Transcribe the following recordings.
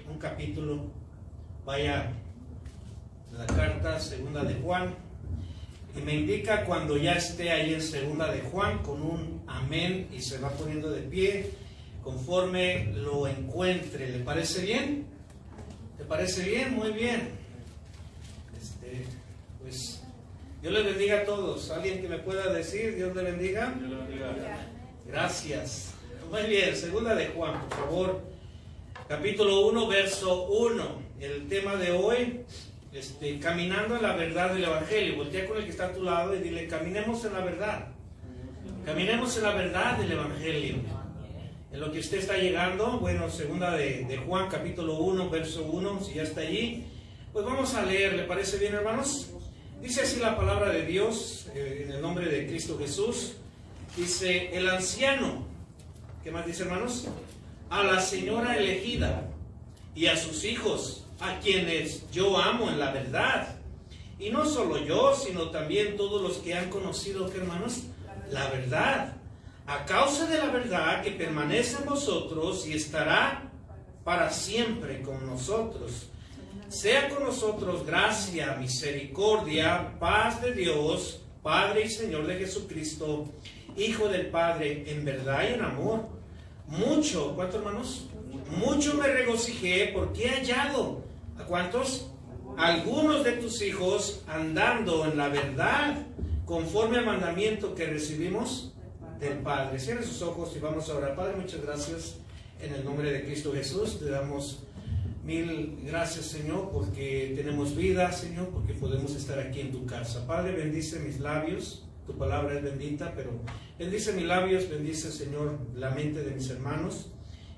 un capítulo, vaya, la carta segunda de Juan, y me indica cuando ya esté ahí en segunda de Juan con un amén y se va poniendo de pie conforme lo encuentre. ¿Le parece bien? ¿Te parece bien? Muy bien. Pues Dios les bendiga a todos. ¿Alguien que me pueda decir Dios le bendiga? Dios le bendiga. Gracias. Muy bien, segunda de Juan, por favor. Capítulo 1, verso 1. El tema de hoy, caminando en la verdad del Evangelio. Voltea con el que está a tu lado y dile, caminemos en la verdad. Caminemos en la verdad del Evangelio. En lo que usted está llegando, bueno, segunda de Juan, capítulo 1, verso 1, si ya está allí, pues vamos a leer. ¿Le parece bien, hermanos? Dice así la palabra de Dios, en el nombre de Cristo Jesús. Dice, el anciano, ¿qué más dice, hermanos? A la señora elegida y a sus hijos, a quienes yo amo en la verdad. Y no solo yo, sino también todos los que han conocido, ¿qué, hermanos? La verdad. A causa de la verdad que permanece en vosotros y estará para siempre con nosotros. Sea con nosotros gracia, misericordia, paz de Dios, Padre y Señor de Jesucristo, Hijo del Padre, en verdad y en amor. Mucho, ¿cuántos, hermanos? Mucho me regocijé porque he hallado, ¿a cuántos? Algunos de tus hijos andando en la verdad, conforme al mandamiento que recibimos del Padre. Cierre sus ojos y vamos a orar. Padre, muchas gracias en el nombre de Cristo Jesús. Te damos mil gracias, Señor, porque tenemos vida, Señor, porque podemos estar aquí en tu casa. Padre, bendice mis labios. Tu palabra es bendita, pero bendice mis labios, bendice, Señor, la mente de mis hermanos,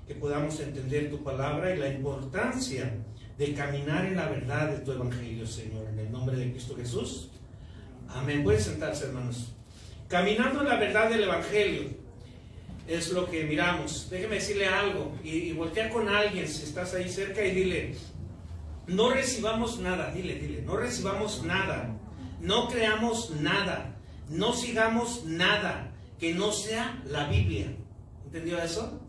que podamos entender tu palabra y la importancia de caminar en la verdad de tu evangelio, Señor, en el nombre de Cristo Jesús. Amén. Pueden sentarse, hermanos. Caminando en la verdad del evangelio es lo que miramos. Déjeme decirle algo y voltea con alguien si estás ahí cerca y dile, no recibamos nada, dile, no recibamos nada, no creamos nada, no sigamos nada que no sea la Biblia. ¿Entendió eso?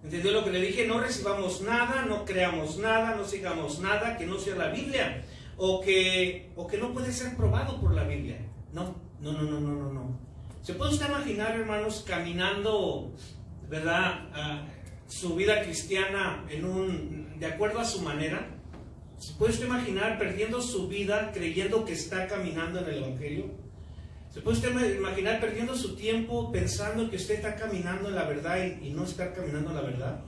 ¿Entendió lo que le dije? No recibamos nada, no creamos nada, no sigamos nada que no sea la Biblia o que no puede ser probado por la Biblia. No. ¿Se puede usted imaginar, hermanos, caminando, ¿verdad?, su vida cristiana de acuerdo a su manera? ¿Se puede usted imaginar perdiendo su vida creyendo que está caminando en el Evangelio? ¿Se puede usted imaginar perdiendo su tiempo pensando que usted está caminando en la verdad y no está caminando en la verdad?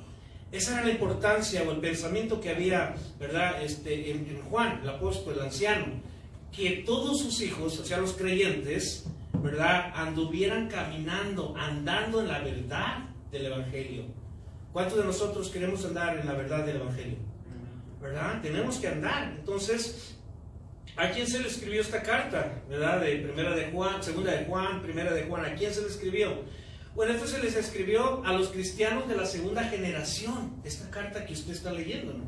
Esa era la importancia o el pensamiento que había, ¿verdad?, en Juan, el apóstol, el anciano, que todos sus hijos, o sea, los creyentes, ¿verdad?, anduvieran caminando, andando en la verdad del Evangelio. ¿Cuántos de nosotros queremos andar en la verdad del Evangelio? ¿Verdad? Tenemos que andar. Entonces, ¿a quién se le escribió esta carta? ¿Verdad? De primera de Juan, segunda de Juan, primera de Juan. ¿A quién se le escribió? Bueno, esto se les escribió a los cristianos de la segunda generación. Esta carta que usted está leyendo, ¿no?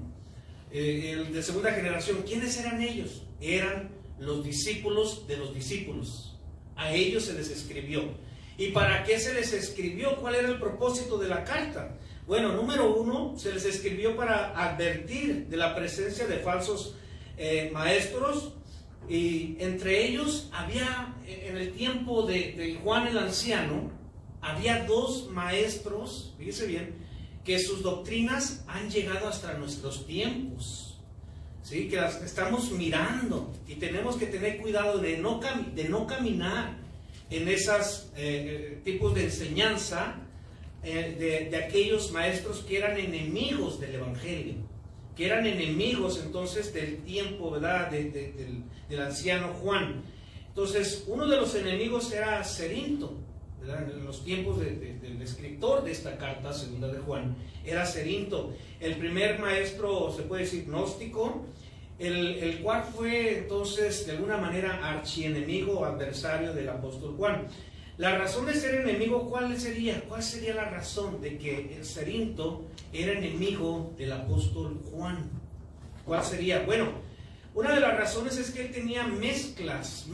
De segunda generación. ¿Quiénes eran ellos? Eran los discípulos de los discípulos. A ellos se les escribió. ¿Y para qué se les escribió? ¿Cuál era el propósito de la carta? Bueno, número uno, se les escribió para advertir de la presencia de falsos maestros. Y entre ellos había, en el tiempo de Juan el anciano, había dos maestros, fíjese bien, que sus doctrinas han llegado hasta nuestros tiempos, ¿sí? Que las estamos mirando y tenemos que tener cuidado de no caminar en esos tipos de enseñanza de aquellos maestros que eran enemigos del Evangelio, que eran enemigos entonces del tiempo, ¿verdad?, del anciano Juan. Entonces, uno de los enemigos era Cerinto, ¿verdad? En los tiempos del escritor de esta carta, segunda de Juan, era Cerinto, el primer maestro, se puede decir, gnóstico, el cual fue entonces de alguna manera archienemigo o adversario del apóstol Juan. La razón de ser enemigo, ¿cuál sería? ¿Cuál sería la razón de que el Cerinto era enemigo del apóstol Juan? ¿Cuál sería? Bueno, una de las razones es que él tenía mezclas,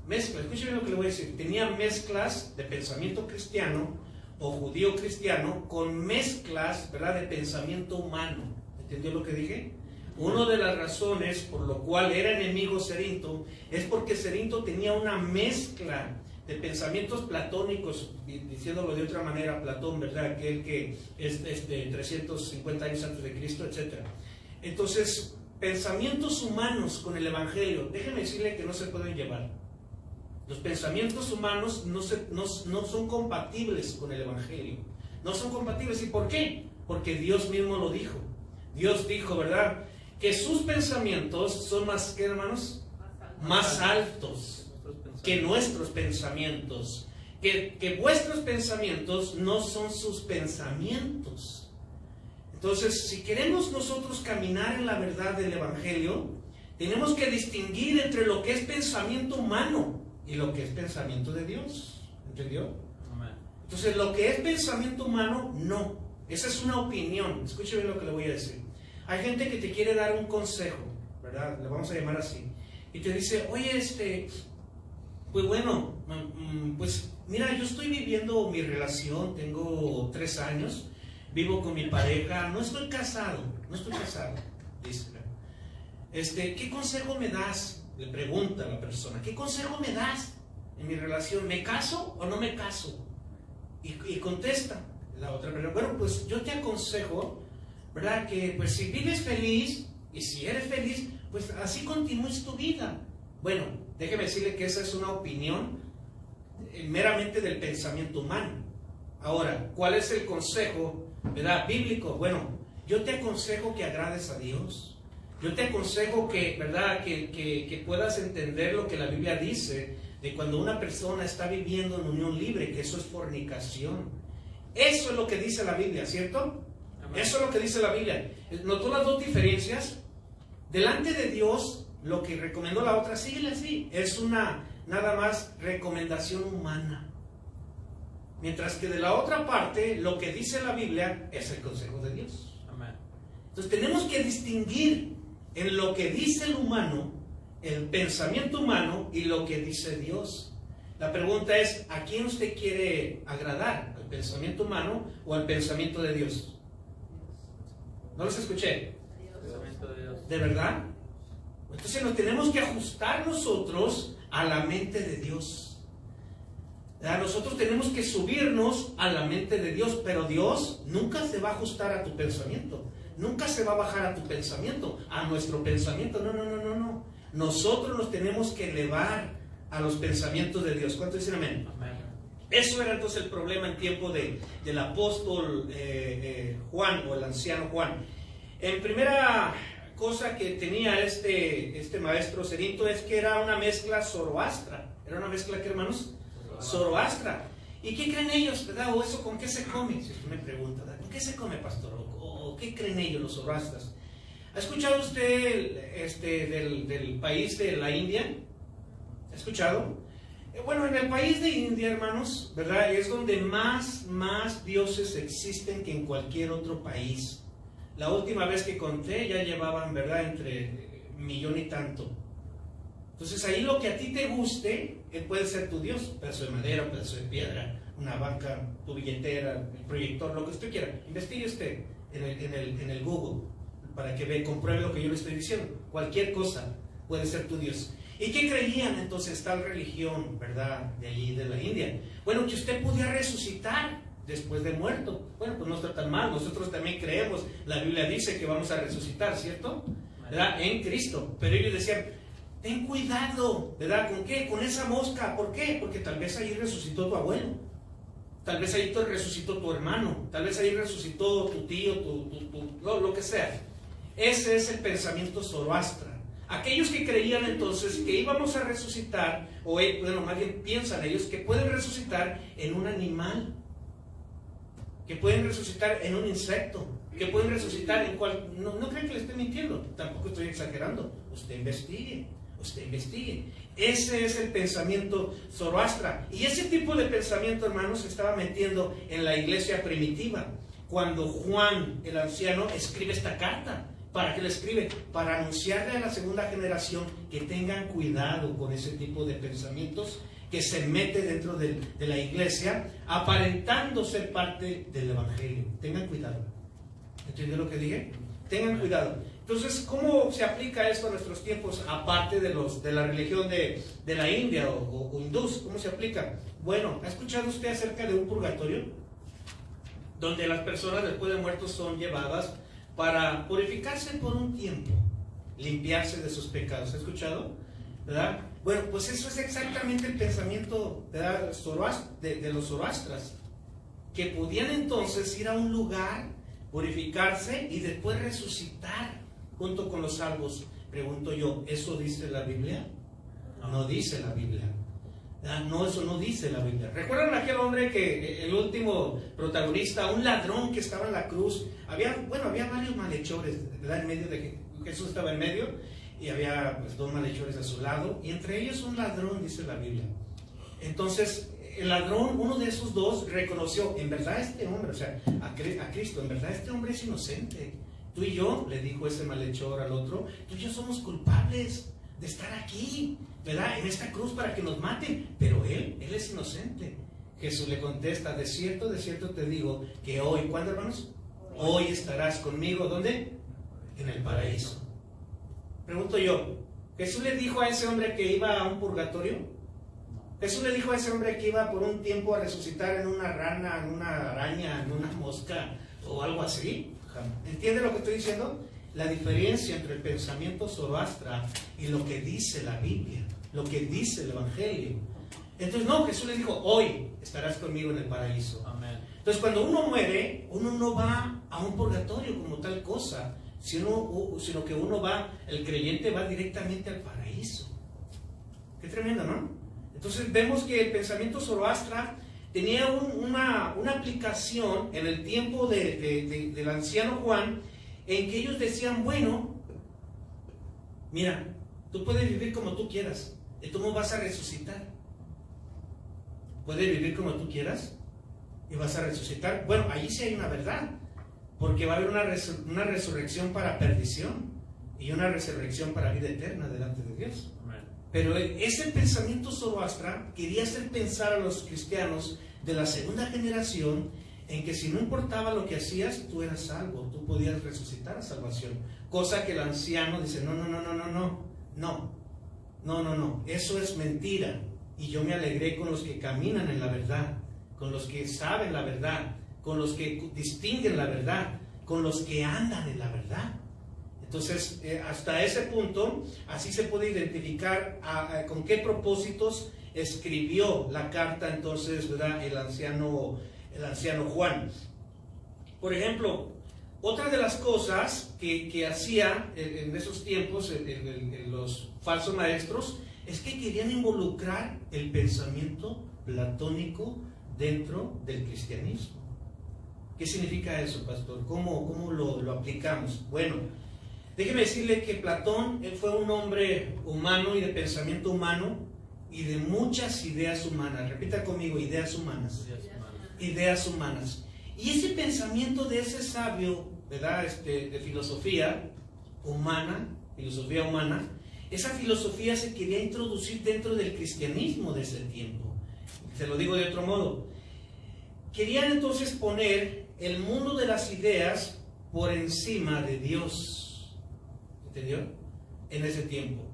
escúcheme lo que le voy a decir, tenía mezclas de pensamiento cristiano o judío cristiano con mezclas, ¿verdad?, de pensamiento humano. ¿Entendió lo que dije? Una de las razones por lo cual era enemigo Cerinto es porque Cerinto tenía una mezcla de pensamientos platónicos, diciéndolo de otra manera, Platón, ¿verdad?, aquel que es 350 años antes de Cristo, etc. Entonces, pensamientos humanos con el Evangelio, déjeme decirle que no se pueden llevar. Los pensamientos humanos no son compatibles con el Evangelio. No son compatibles. ¿Y por qué? Porque Dios mismo lo dijo. Dios dijo, ¿verdad?, que sus pensamientos son más, ¿qué, hermanos? Más altos que nuestros pensamientos. Que vuestros pensamientos no son sus pensamientos. Entonces, si queremos nosotros caminar en la verdad del Evangelio, tenemos que distinguir entre lo que es pensamiento humano y lo que es pensamiento de Dios. ¿Entendió? Amén. Entonces, lo que es pensamiento humano, no. Esa es una opinión. Escuche bien lo que le voy a decir. Hay gente que te quiere dar un consejo, ¿verdad? Le vamos a llamar así. Y te dice, oye, pues bueno, pues mira, yo estoy viviendo mi relación, tengo 3 años, vivo con mi pareja, no estoy casado, dice. ¿Qué consejo me das? Le pregunta a la persona, ¿qué consejo me das en mi relación? ¿Me caso o no me caso? Y contesta la otra persona, bueno, pues yo te aconsejo, ¿verdad?, que pues si vives feliz y si eres feliz, pues así continúes tu vida. Bueno, déjeme decirle que esa es una opinión meramente del pensamiento humano. Ahora, ¿cuál es el consejo, verdad, bíblico? Bueno, yo te aconsejo que agrades a Dios. Yo te aconsejo que, ¿verdad?, que puedas entender lo que la Biblia dice de cuando una persona está viviendo en unión libre, que eso es fornicación. Eso es lo que dice la Biblia, ¿cierto? Amén. Eso es lo que dice la Biblia. ¿Notó las dos diferencias? Delante de Dios, lo que recomendó la otra, síguele así. Es una, nada más, recomendación humana. Mientras que de la otra parte, lo que dice la Biblia es el consejo de Dios. Amén. Entonces tenemos que distinguir en lo que dice el humano, el pensamiento humano, y lo que dice Dios. La pregunta es, ¿a quién usted quiere agradar? ¿Al pensamiento humano o al pensamiento de Dios? ¿No los escuché? ¿De verdad? Entonces nos tenemos que ajustar nosotros a la mente de Dios. Nosotros tenemos que subirnos a la mente de Dios, pero Dios nunca se va a ajustar a tu pensamiento. Nunca se va a bajar a tu pensamiento, a nuestro pensamiento. No. Nosotros nos tenemos que elevar a los pensamientos de Dios. ¿Cuánto dicen amén? Amén. Eso era entonces el problema en tiempo del apóstol Juan, o el anciano Juan. En primera cosa que tenía este maestro Cerinto es que era una mezcla zoroastra. ¿Era una mezcla qué, hermanos? Zoroastra. ¿Y qué creen ellos, verdad? ¿O eso con qué se come? Si usted me pregunta, ¿verdad? ¿Con qué se come, pastor? ¿O qué creen ellos, los zoroastras? ¿Ha escuchado usted del país de la India? ¿Ha escuchado? Bueno, en el país de India, hermanos, ¿verdad?, es donde más dioses existen que en cualquier otro país. La última vez que conté ya llevaban, ¿verdad?, entre 1 millón y tanto. Entonces ahí lo que a ti te guste puede ser tu Dios. Un pedazo de madera, un pedazo de piedra, una banca, tu billetera, el proyector, lo que usted quiera. Investigue usted en el Google para que compruebe lo que yo le estoy diciendo. Cualquier cosa puede ser tu Dios. ¿Y qué creían entonces tal religión, verdad, de allí, de la India? Bueno, que usted podía resucitar después de muerto. Bueno, pues no está tan mal. Nosotros también creemos, la Biblia dice que vamos a resucitar, ¿cierto? ¿Verdad? En Cristo. Pero ellos decían, ten cuidado, ¿verdad? ¿Con qué? Con esa mosca. ¿Por qué? Porque tal vez ahí resucitó tu abuelo. Tal vez ahí resucitó tu hermano. Tal vez ahí resucitó tu tío, lo que sea. Ese es el pensamiento zoroastra. Aquellos que creían entonces que íbamos a resucitar, o bueno, más bien piensan ellos que pueden resucitar en un animal, que pueden resucitar en un insecto, que pueden resucitar en cual... No creen que le estoy mintiendo, tampoco estoy exagerando. Usted investigue. Ese es el pensamiento zoroastra. Y ese tipo de pensamiento, hermanos, se estaba metiendo en la iglesia primitiva. Cuando Juan, el anciano, escribe esta carta. ¿Para qué le escribe? Para anunciarle a la segunda generación que tengan cuidado con ese tipo de pensamientos que se mete dentro de la iglesia aparentando ser parte del evangelio. Tengan cuidado. ¿Entienden lo que dije? Tengan cuidado. Entonces, ¿cómo se aplica esto a nuestros tiempos, aparte de la religión de la India o hindús? ¿Cómo se aplica? Bueno, ¿ha escuchado usted acerca de un purgatorio? Donde las personas después de muertos son llevadas para purificarse por un tiempo, limpiarse de sus pecados. ¿Ha escuchado? ¿Verdad? Bueno, pues eso es exactamente el pensamiento, ¿verdad?, de los zoroastras, que podían entonces ir a un lugar, purificarse y después resucitar junto con los salvos. Pregunto yo, ¿eso dice la Biblia? No dice la Biblia. No, eso no dice la Biblia. ¿Recuerdan aquel hombre que el último protagonista, un ladrón que estaba en la cruz? Había varios malhechores, ¿verdad? En medio de Jesús estaba en medio y había pues 2 malhechores a su lado, y entre ellos un ladrón, dice la Biblia. Entonces el ladrón, uno de esos 2, reconoció, en verdad este hombre, o sea, a Cristo, en verdad este hombre es inocente. Tú y yo, le dijo ese malhechor al otro, tú y yo somos culpables de estar aquí, ¿verdad?, en esta cruz para que nos maten, pero él es inocente. Jesús le contesta, de cierto te digo, que hoy, ¿cuándo, hermanos? Hoy estarás conmigo, ¿dónde? En el paraíso. Pregunto yo, ¿Jesús le dijo a ese hombre que iba a un purgatorio? ¿Jesús le dijo a ese hombre que iba por un tiempo a resucitar en una rana, en una araña, en una mosca o algo así? ¿Entiende lo que estoy diciendo? La diferencia entre el pensamiento zoroastra y lo que dice la Biblia, lo que dice el Evangelio. Entonces, no, Jesús le dijo, hoy estarás conmigo en el paraíso. Amén. Entonces, cuando uno muere, uno no va a un purgatorio como tal cosa, sino que uno va, el creyente va directamente al paraíso. Qué tremendo, ¿no? Entonces, vemos que el pensamiento zoroastra tenía una aplicación en el tiempo del anciano Juan, en que ellos decían, bueno, mira, tú puedes vivir como tú quieras, y tú no vas a resucitar. Puedes vivir como tú quieras y vas a resucitar. Bueno, ahí sí hay una verdad, porque va a haber una resurrección para perdición y una resurrección para vida eterna delante de Dios. Pero ese pensamiento zoroastra quería hacer pensar a los cristianos de la segunda generación en que si no importaba lo que hacías, tú eras salvo, tú podías resucitar a salvación. Cosa que el anciano dice, no, eso es mentira. Y yo me alegré con los que caminan en la verdad, con los que saben la verdad, con los que distinguen la verdad, con los que andan en la verdad. Entonces, hasta ese punto, así se puede identificar con qué propósitos escribió la carta entonces, ¿verdad?, el anciano Juan. Por ejemplo, otra de las cosas que hacía en esos tiempos los falsos maestros es que querían involucrar el pensamiento platónico dentro del cristianismo. ¿Qué significa eso, pastor? ¿Cómo lo aplicamos? Bueno, déjeme decirle que Platón, él fue un hombre humano y de pensamiento humano y de muchas ideas humanas. Repita conmigo, ideas humanas. Ideas humanas. Y ese pensamiento de ese sabio, ¿verdad?, de filosofía humana, esa filosofía se quería introducir dentro del cristianismo de ese tiempo. Se lo digo de otro modo. Querían entonces poner el mundo de las ideas por encima de Dios. ¿Entendió? En ese tiempo.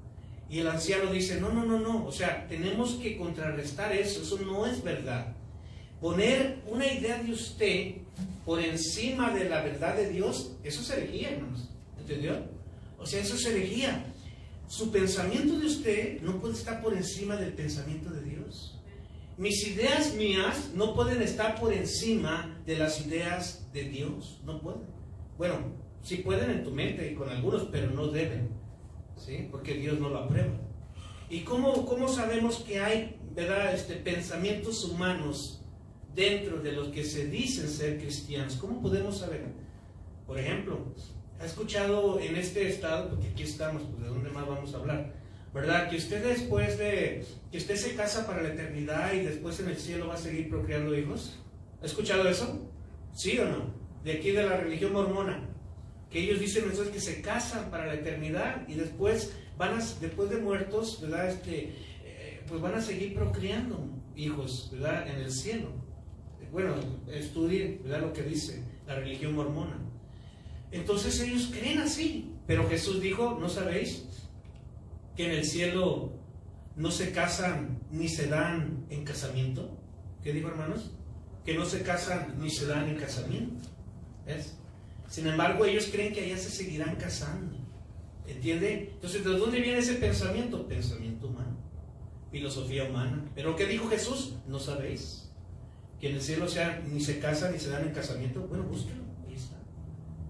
Y el anciano dice, no, o sea, tenemos que contrarrestar eso no es verdad. Poner una idea de usted por encima de la verdad de Dios, eso es herejía, hermanos. ¿Entendió? O sea, eso es herejía. Su pensamiento de usted no puede estar por encima del pensamiento de Dios. Mis ideas mías no pueden estar por encima de las ideas de Dios. No pueden. Bueno, sí pueden en tu mente y con algunos, pero no deben. ¿Sí? Porque Dios no lo aprueba. ¿Y cómo sabemos que hay, ¿verdad?, pensamientos humanos dentro de los que se dicen ser cristianos? ¿Cómo podemos saber? Por ejemplo, ¿ha escuchado en este estado, porque aquí estamos, pues de dónde más vamos a hablar, ¿verdad?, que usted después de que usted se casa para la eternidad y después en el cielo va a seguir procreando hijos? ¿Ha escuchado eso? ¿Sí o no? De aquí de la religión mormona, que ellos dicen entonces que se casan para la eternidad y después después de muertos, ¿verdad?, pues van a seguir procreando hijos, ¿verdad? En el cielo. Bueno, estudien, ¿verdad? Lo que dice la religión mormona. Entonces ellos creen así. Pero Jesús dijo, ¿no sabéis que en el cielo no se casan ni se dan en casamiento? ¿Qué dijo, hermanos? Que no se casan ni se dan en casamiento. ¿Ves? Sin embargo, ellos creen que allá se seguirán casando. ¿Entiende? Entonces, ¿de dónde viene ese pensamiento? Pensamiento humano, filosofía humana. ¿Pero qué dijo Jesús? ¿No sabéis que en el cielo ni se casan ni se dan en casamiento? Bueno, búsquenlo, ahí está.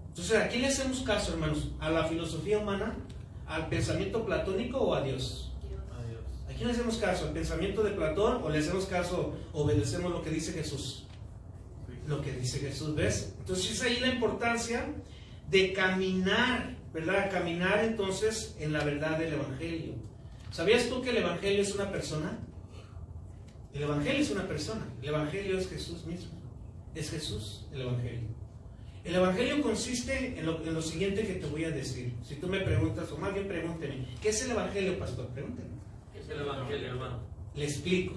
Entonces, ¿a quién le hacemos caso, hermanos? ¿A la filosofía humana? ¿Al pensamiento platónico o a Dios? A Dios. ¿A quién le hacemos caso? ¿Al pensamiento de Platón o le hacemos caso, obedecemos lo que dice Jesús? Lo que dice Jesús, ¿ves? Entonces es ahí la importancia de caminar, ¿verdad? Caminar entonces en la verdad del Evangelio. ¿Sabías tú que el Evangelio es una persona? El Evangelio es una persona. El Evangelio es Jesús mismo. Es Jesús el Evangelio. El Evangelio consiste en lo siguiente que te voy a decir. Si tú me preguntas, o más bien pregúnteme, ¿qué es el Evangelio, pastor? Pregúnteme. ¿Qué es el Evangelio, hermano? Le explico,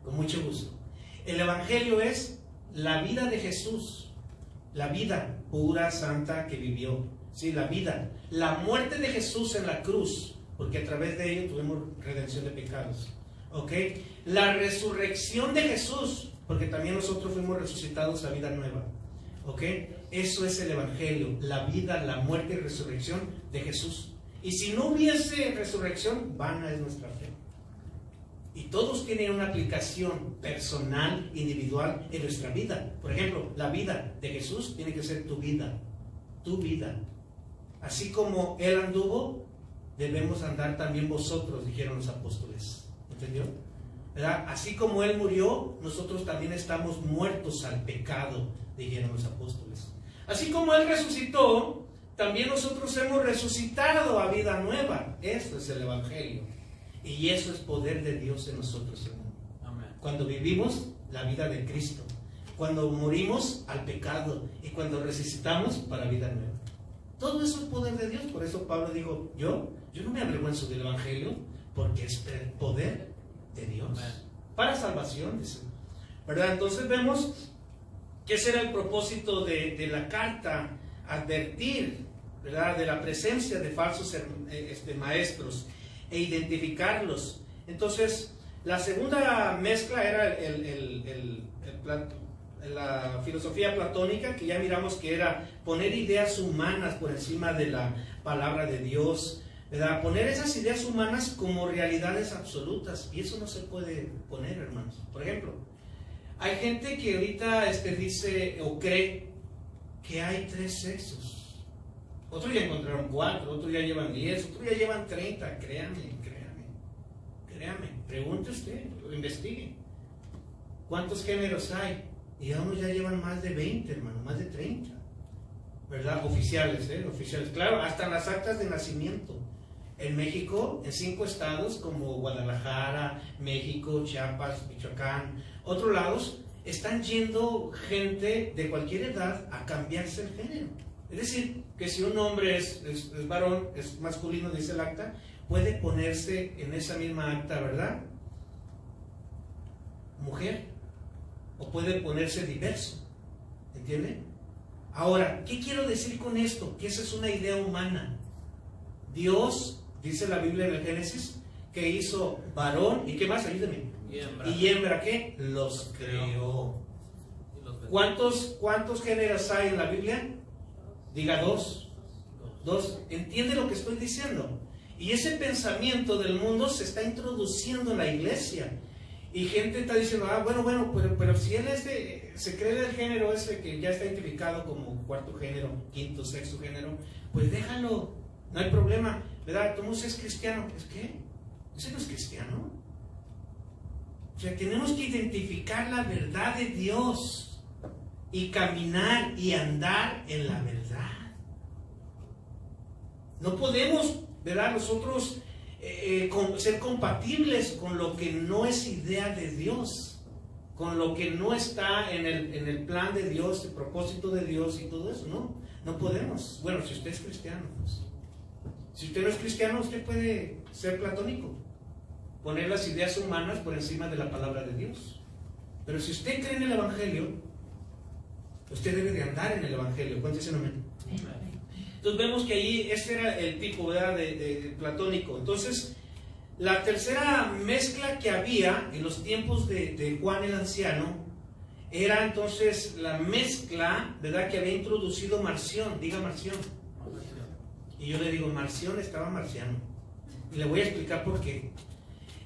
con mucho gusto. El Evangelio es la vida de Jesús, la vida pura, santa que vivió. Sí, la vida, la muerte de Jesús en la cruz, porque a través de ello tuvimos redención de pecados. ¿Ok? La resurrección de Jesús, porque también nosotros fuimos resucitados a vida nueva. ¿Ok? Eso es el Evangelio, la vida, la muerte y resurrección de Jesús. Y si no hubiese resurrección, vana es nuestra fe. Y todos tienen una aplicación personal, individual en nuestra vida. Por ejemplo, la vida de Jesús tiene que ser tu vida. Tu vida. Así como Él anduvo, debemos andar también vosotros, dijeron los apóstoles. ¿Entendió? ¿Verdad? Así como Él murió, nosotros también estamos muertos al pecado, dijeron los apóstoles. Así como Él resucitó, también nosotros hemos resucitado a vida nueva. Eso es el Evangelio. Y eso es poder de Dios en nosotros, hermano. Amén. Cuando vivimos la vida de Cristo, cuando morimos al pecado y cuando resucitamos para vida nueva. Todo eso es poder de Dios. Por eso Pablo dijo, yo no me avergüenzo del Evangelio, porque es el poder de Dios. Amén. Para salvación, dice. ¿Verdad? Entonces vemos que ese era el propósito de la carta, advertir, ¿verdad?, de la presencia de falsos maestros e identificarlos. Entonces, la segunda mezcla era la filosofía platónica, que ya miramos que era poner ideas humanas por encima de la palabra de Dios, ¿verdad? Poner esas ideas humanas como realidades absolutas, y eso no se puede poner, hermanos. Por ejemplo, hay gente que ahorita dice o cree que hay 3 sexos. Otros ya encontraron 4, otros ya llevan 10, otros ya llevan 30. Créame. Pregunte usted, investigue. ¿Cuántos géneros hay? Y unos ya llevan más de 20, hermano, más de 30. ¿Verdad? Oficiales, oficiales. Claro, hasta en las actas de nacimiento. En México, en 5 estados como Guadalajara, México, Chiapas, Michoacán, otros lados, están yendo gente de cualquier edad a cambiarse el género. Es decir, que si un hombre es varón, es masculino, dice el acta, puede ponerse en esa misma acta, ¿verdad?, mujer, o puede ponerse diverso. ¿Entiende? Ahora, ¿qué quiero decir con esto? Que esa es una idea humana. Dios, dice la Biblia en el Génesis, que hizo varón, ¿y qué más? Ayúdame. Y hembra, ¿qué? Los creó. ¿Cuántos géneros hay en la Biblia? Diga 2. ¿Entiende lo que estoy diciendo? Y ese pensamiento del mundo se está introduciendo en la iglesia. Y gente está diciendo, bueno, pero si él se cree del género ese que ya está identificado como 4º género, 5º, 6º género, pues déjalo, no hay problema, ¿verdad? ¿Cómo es cristiano? ¿Es qué? ¿Ese no es cristiano? O sea, tenemos que identificar la verdad de Dios y caminar y andar en la verdad. No podemos, ¿verdad?, nosotros ser compatibles con lo que no es idea de Dios, con lo que no está en el plan de Dios, el propósito de Dios y todo eso. No podemos. Bueno, si usted es cristiano, pues. Si usted no es cristiano, usted puede ser platónico. poner las ideas humanas por encima de la palabra de Dios. Pero si usted cree en el Evangelio, usted debe de andar en el Evangelio. ¿Cuántos dicen amén? Entonces vemos que ahí ese era el tipo, ¿verdad?, de platónico. Entonces, la tercera mezcla que había en los tiempos de Juan el Anciano era entonces la mezcla, ¿verdad?, que había introducido Marción. Diga Marción. Y yo le digo, Marción estaba marciano. Y le voy a explicar por qué.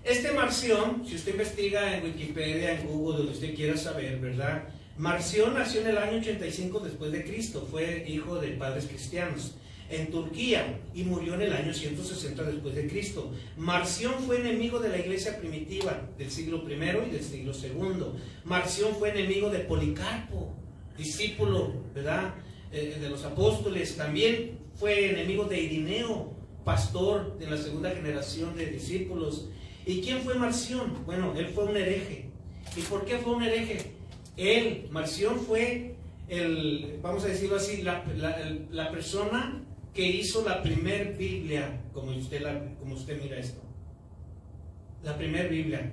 Este Marción, si usted investiga en Wikipedia, en Google, donde usted quiera saber, ¿verdad?, Marción nació en el año 85 después de Cristo, fue hijo de padres cristianos en Turquía y murió en el año 160 después de Cristo. Marción fue enemigo de la iglesia primitiva del siglo I y del siglo II. Marción fue enemigo de Policarpo, discípulo, ¿verdad?, de los apóstoles. También fue enemigo de Irineo, pastor de la segunda generación de discípulos. ¿Y quién fue Marción? Bueno, él fue un hereje. ¿Y por qué fue un hereje? Él, Marción, fue vamos a decirlo así, la persona que hizo la primer Biblia, como usted mira esto. La primer Biblia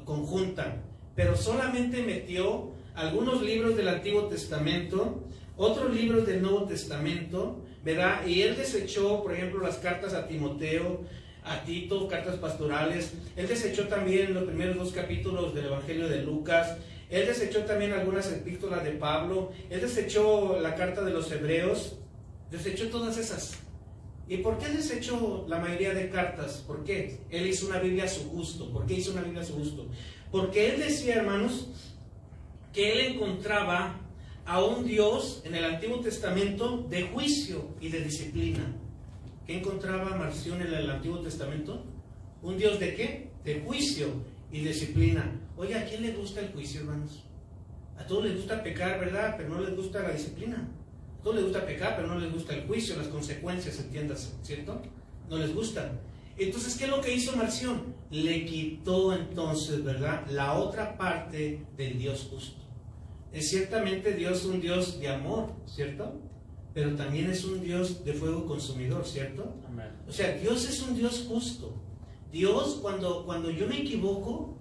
conjunta, pero solamente metió algunos libros del Antiguo Testamento, otros libros del Nuevo Testamento, ¿verdad? Y él desechó, por ejemplo, las cartas a Timoteo, a Tito, cartas pastorales. Él desechó también los primeros 2 capítulos del Evangelio de Lucas. Él desechó también algunas epístolas de Pablo. Él desechó la carta de los Hebreos. Desechó todas esas. ¿Y por qué desechó la mayoría de cartas? ¿Por qué? Él hizo una Biblia a su gusto. ¿Por qué hizo una Biblia a su gusto? Porque él decía, hermanos, que él encontraba a un Dios en el Antiguo Testamento de juicio y de disciplina. ¿Qué encontraba Marción en el Antiguo Testamento? ¿Un Dios de qué? De juicio y disciplina. Oye, ¿a quién le gusta el juicio, hermanos? A todos les gusta pecar, ¿verdad? Pero no les gusta la disciplina. A todos les gusta pecar, pero no les gusta el juicio, las consecuencias, entiéndase, ¿cierto? No les gusta. Entonces, ¿qué es lo que hizo Marción? Le quitó entonces, ¿verdad?, la otra parte del Dios justo. Es ciertamente Dios un Dios de amor, ¿cierto? Pero también es un Dios de fuego consumidor, ¿cierto? Amén. O sea, Dios es un Dios justo. Dios, cuando yo me equivoco,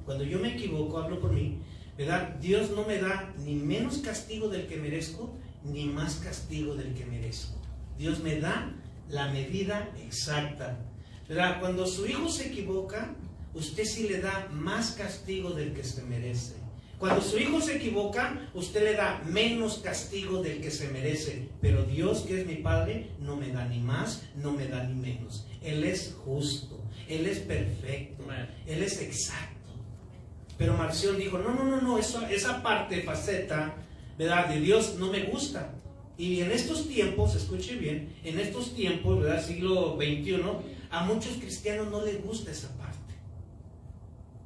hablo por mí, ¿verdad? Dios no me da ni menos castigo del que merezco, ni más castigo del que merezco. Dios me da la medida exacta, ¿verdad? Cuando su hijo se equivoca, usted sí le da más castigo del que se merece. Cuando su hijo se equivoca, usted le da menos castigo del que se merece. Pero Dios, que es mi Padre, no me da ni más, no me da ni menos. Él es justo, Él es perfecto, Él es exacto. Pero Marción dijo, no, esa parte, faceta, ¿verdad?, de Dios no me gusta. Y en estos tiempos, escuche bien, en estos tiempos, ¿verdad?, siglo XXI, a muchos cristianos no les gusta esa parte.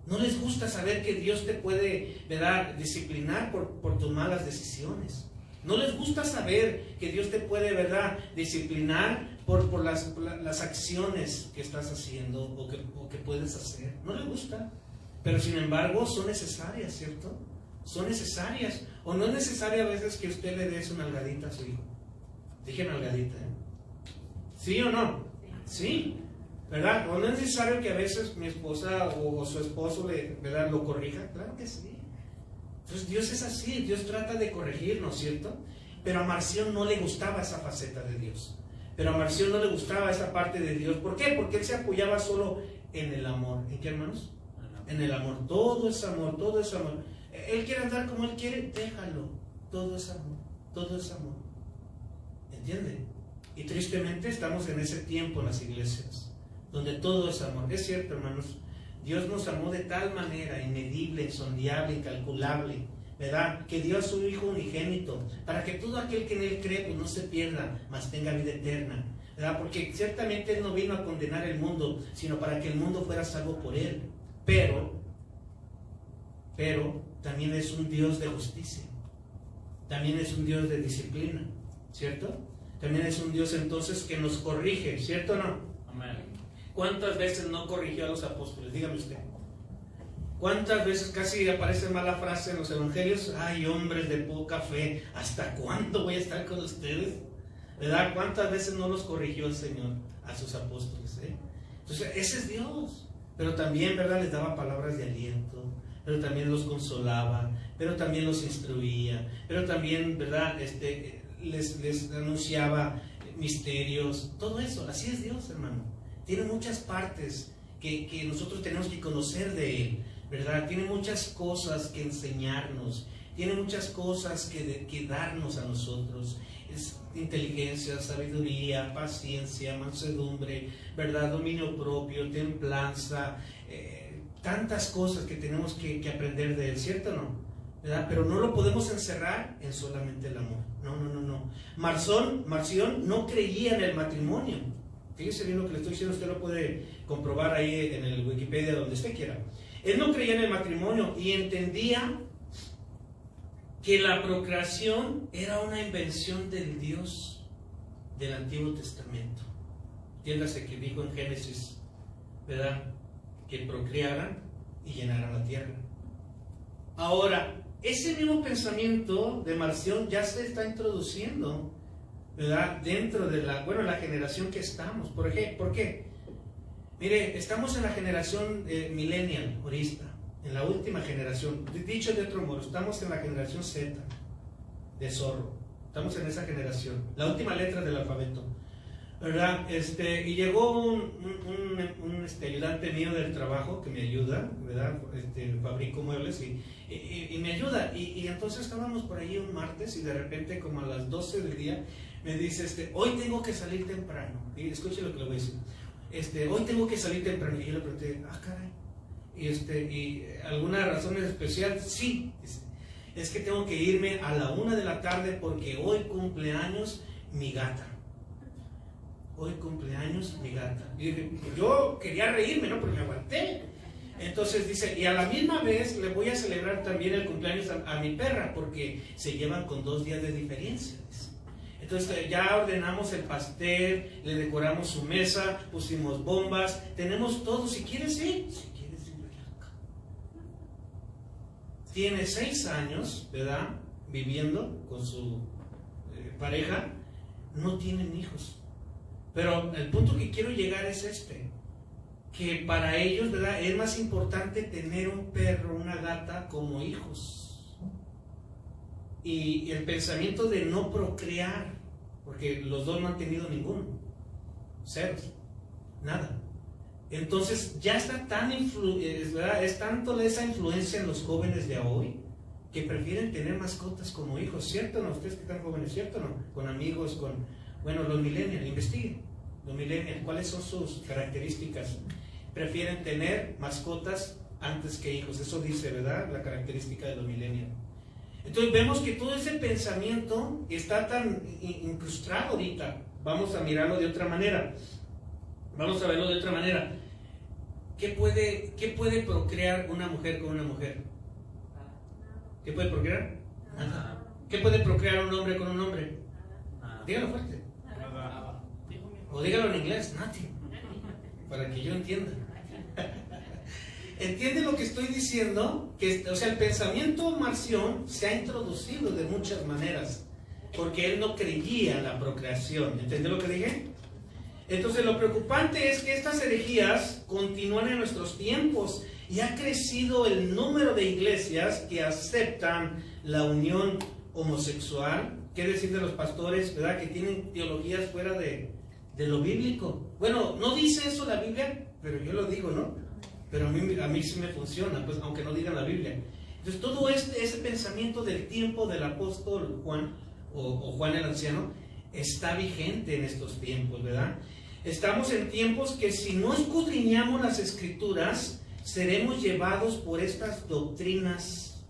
No les gusta saber que Dios te puede, ¿verdad?, disciplinar por tus malas decisiones. No les gusta saber que Dios te puede, ¿verdad?, disciplinar por las acciones que estás haciendo o que puedes hacer. No les gusta. Pero sin embargo son necesarias, ¿cierto? Son necesarias. O no es necesaria a veces que usted le dé una nalgadita a su hijo. Dije nalgadita, ¿eh? ¿Sí o no? Sí. ¿Verdad? ¿O no es necesario que a veces mi esposa o su esposo ¿verdad?, lo corrija? Claro que sí. Entonces Dios es así, Dios trata de corregirnos, ¿cierto? Pero a Marción no le gustaba esa faceta de Dios. Pero a Marción no le gustaba esa parte de Dios. ¿Por qué? Porque él se apoyaba solo en el amor. ¿En qué, hermanos? En el amor. Todo es amor, todo es amor. Él quiere andar como él quiere, déjalo. Todo es amor, todo es amor. ¿Entiende? Y tristemente estamos en ese tiempo en las iglesias donde todo es amor. Es cierto, hermanos, Dios nos amó de tal manera, inmedible, insondable, incalculable, ¿verdad?, que dio a su Hijo unigénito, para que todo aquel que en Él cree, pues no se pierda, mas tenga vida eterna, ¿verdad? Porque ciertamente Él no vino a condenar el mundo, sino para que el mundo fuera salvo por Él. Pero también es un Dios de justicia, también es un Dios de disciplina, ¿cierto? También es un Dios entonces que nos corrige, ¿cierto o no? Amén. ¿Cuántas veces no corrigió a los apóstoles? Dígame usted. ¿Cuántas veces casi aparece mala frase en los evangelios? Ay, hombres de poca fe, ¿hasta cuándo voy a estar con ustedes? ¿Verdad? ¿Cuántas veces no los corrigió el Señor a sus apóstoles? Entonces, ese es Dios. pero también, ¿verdad?, les daba palabras de aliento, pero también los consolaba, pero también los instruía, pero también, ¿verdad?, les anunciaba misterios, todo eso. Así es Dios, hermano. Tiene muchas partes que nosotros tenemos que conocer de Él, ¿verdad? Tiene muchas cosas que enseñarnos, tiene muchas cosas que darnos a nosotros. Es inteligencia, sabiduría, paciencia, mansedumbre, ¿verdad?, dominio propio, templanza, tantas cosas que tenemos que aprender de Él, ¿cierto o no? ¿Verdad? Pero no lo podemos encerrar en solamente el amor. No. Marción no creía en el matrimonio. Fíjese bien lo que le estoy diciendo, usted lo puede comprobar ahí en el Wikipedia, donde usted quiera. Él no creía en el matrimonio y entendía que la procreación era una invención del Dios del Antiguo Testamento. Entiéndase que dijo en Génesis, ¿verdad?, que procrearan y llenaran la tierra. Ahora, ese mismo pensamiento de Marción ya se está introduciendo, ¿verdad?, dentro de la generación que estamos. ¿Por qué? Mire, estamos en la generación millennial, ahorita, en la última generación. Dicho de otro modo, estamos en la generación Z, de zorro. Estamos en esa generación, la última letra del alfabeto, ¿verdad? Y llegó un ayudante mío del trabajo que me ayuda, ¿verdad? Fabrico muebles y me ayuda. Y entonces estábamos por ahí un martes y de repente, como a las 12 del día, me dice, hoy tengo que salir temprano. Y escuche lo que le voy a decir. Hoy tengo que salir temprano. Y yo le pregunté, caray. Y ¿alguna razón especial? Sí. Dice, es que tengo que irme a la 1 de la tarde porque hoy cumpleaños mi gata. Hoy cumpleaños mi gata. Y dije, yo quería reírme, ¿no? Pero me aguanté. Entonces dice, y a la misma vez le voy a celebrar también el cumpleaños a mi perra, porque se llevan con 2 días de diferencia. Entonces ya ordenamos el pastel, le decoramos su mesa, pusimos bombas, tenemos todo. Si quieres ir, acá. Tiene 6 años, ¿verdad?, viviendo con su pareja, no tienen hijos. Pero el punto que quiero llegar es que para ellos, ¿verdad?, es más importante tener un perro, una gata como hijos. Y el pensamiento de no procrear, porque los dos no han tenido ninguno, ceros, nada. Entonces ya está ¿verdad?, es tanto esa influencia en los jóvenes de hoy que prefieren tener mascotas como hijos, ¿cierto o no? Ustedes que están jóvenes, ¿cierto o no? Con amigos, los millennials, investiguen. Los millennials, ¿cuáles son sus características? Prefieren tener mascotas antes que hijos. Eso dice, ¿verdad?, la característica de los millennials. Entonces vemos que todo ese pensamiento está tan incrustado ahorita. Vamos a mirarlo de otra manera. Vamos a verlo de otra manera. ¿Qué puede procrear una mujer con una mujer? ¿Qué puede procrear? Nada. ¿Qué puede procrear un hombre con un hombre? Dígalo fuerte. O dígalo en inglés, nothing, para que yo entienda. ¿Entiende lo que estoy diciendo? O sea, el pensamiento marción se ha introducido de muchas maneras, porque él no creía en la procreación. ¿Entiende lo que dije? Entonces lo preocupante es que estas herejías continúan en nuestros tiempos y ha crecido el número de iglesias que aceptan la unión homosexual. ¿Qué decir de los pastores, verdad?, que tienen teologías fuera de lo bíblico? Bueno, no dice eso la Biblia, pero yo lo digo, ¿no? Pero a mí sí me funciona, pues, aunque no diga la Biblia. Entonces todo ese pensamiento del tiempo del apóstol Juan, o Juan el anciano, está vigente en estos tiempos, ¿verdad? Estamos en tiempos que si no escudriñamos las Escrituras, seremos llevados por estas doctrinas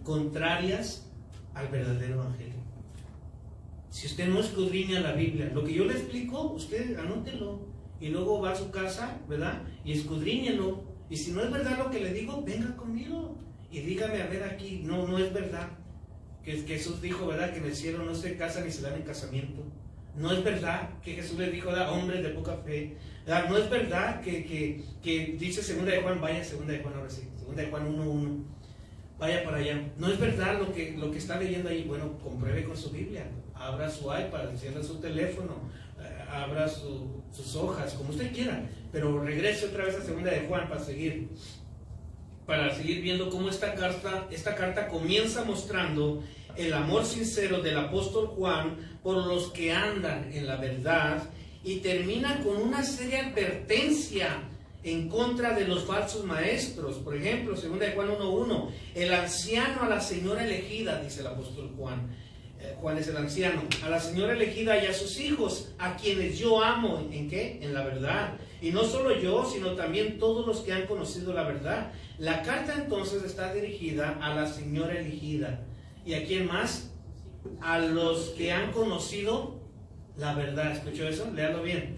contrarias al verdadero evangelio. Si usted no escudriña la Biblia, lo que yo le explico, usted anótelo y luego va a su casa, ¿verdad?, y escudriñelo. Y si no es verdad lo que le digo, venga conmigo y dígame, a ver, aquí no es verdad que Jesús dijo, ¿verdad?, que en el cielo no se casan ni se dan en casamiento. No es verdad que Jesús les dijo a hombres de poca fe. No es verdad que dice 2 de Juan, vaya 2 de Juan, ahora sí, 2 de Juan 1:1, vaya para allá. No es verdad lo que está leyendo ahí. Bueno, compruebe con su Biblia. Abra su iPad, encienda su teléfono, abra sus hojas, como usted quiera, pero regrese otra vez a segunda de Juan para seguir viendo cómo esta carta comienza mostrando el amor sincero del apóstol Juan por los que andan en la verdad, y termina con una seria advertencia en contra de los falsos maestros. Por ejemplo, 2 de Juan 1:1, el anciano a la señora elegida, dice el apóstol Juan. Juan es el anciano, a la señora elegida y a sus hijos, a quienes yo amo. ¿En qué? En la verdad. Y no solo yo, sino también todos los que han conocido la verdad. La carta entonces está dirigida a la señora elegida. ¿Y a quién más? A los que han conocido la verdad. ¿Escuchó eso? Léalo bien.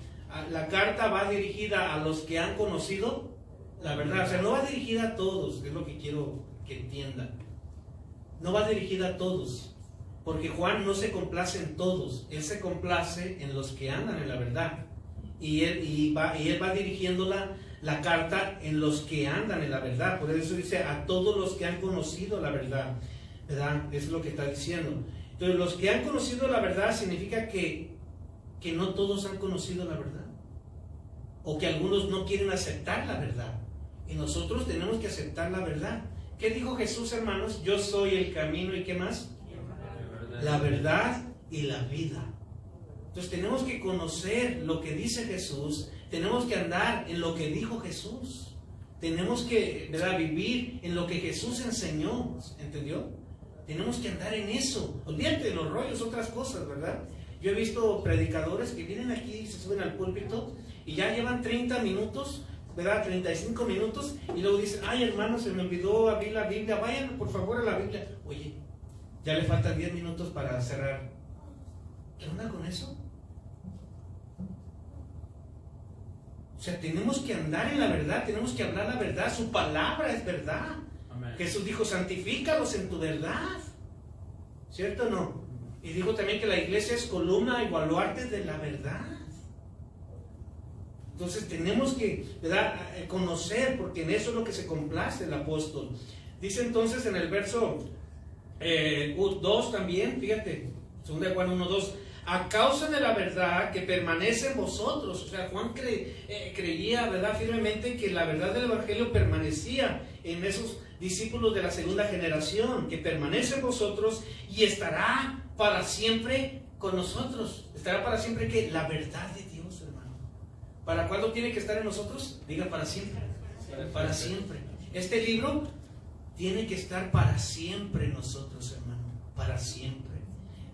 La carta va dirigida a los que han conocido la verdad. O sea, no va dirigida a todos, es lo que quiero que entiendan. No va dirigida a todos, porque Juan no se complace en todos, él se complace en los que andan en la verdad. Y él va dirigiendo la carta en los que andan en la verdad. Por eso dice a todos los que han conocido la verdad, ¿verdad? Eso es lo que está diciendo. Entonces, los que han conocido la verdad significa que no todos han conocido la verdad, o que algunos no quieren aceptar la verdad, y nosotros tenemos que aceptar la verdad. ¿Qué dijo Jesús, hermanos? Yo soy el camino, ¿y qué más? La verdad y la vida. Entonces tenemos que conocer lo que dice Jesús, tenemos que andar en lo que dijo Jesús, tenemos que, ¿verdad?, vivir en lo que Jesús enseñó, ¿entendió? Tenemos que andar en eso. Olvídate de los rollos, otras cosas, ¿verdad? Yo he visto predicadores que vienen aquí y se suben al púlpito y ya llevan 30 minutos, ¿verdad? 35 minutos, y luego dicen, ay, hermano, se me olvidó abrir la Biblia, vayan por favor a la Biblia. Oye, ya le faltan 10 minutos para cerrar. ¿Qué onda con eso? O sea, tenemos que andar en la verdad, tenemos que hablar la verdad, su palabra es verdad. Amén. Jesús dijo, santifícalos en tu verdad, ¿cierto o no? Y dijo también que la iglesia es columna y baluarte de la verdad. Entonces tenemos que, ¿verdad?, conocer, porque en eso es lo que se complace el apóstol. Dice entonces en el verso 2 también, fíjate, 2 de Juan 1:2, a causa de la verdad que permanece en vosotros. O sea, Juan creía, ¿verdad?, firmemente que la verdad del evangelio permanecía en esos discípulos de la segunda generación, que permanece en vosotros y estará para siempre con nosotros. Estará para siempre, que la verdad de Dios, hermano. ¿Para cuándo tiene que estar en nosotros? Diga, para siempre. Para siempre. Este libro tiene que estar para siempre en nosotros, hermano. Para siempre.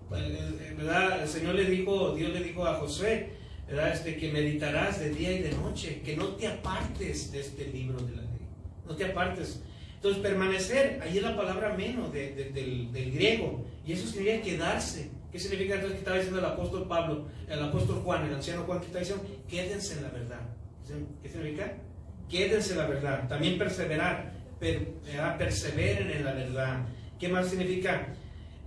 ¿Verdad? El Señor le dijo, Dios le dijo a Josué, ¿verdad?, que meditarás de día y de noche, que no te apartes de este libro de la ley. No te apartes. Entonces, permanecer, ahí es la palabra menos del griego, y eso significa quedarse. ¿Qué significa entonces que estaba diciendo el apóstol Pablo, el apóstol Juan, el anciano Juan, que está diciendo? Quédense en la verdad. ¿Qué significa? Quédense en la verdad. También perseverar, perseveren en la verdad. ¿Qué más significa?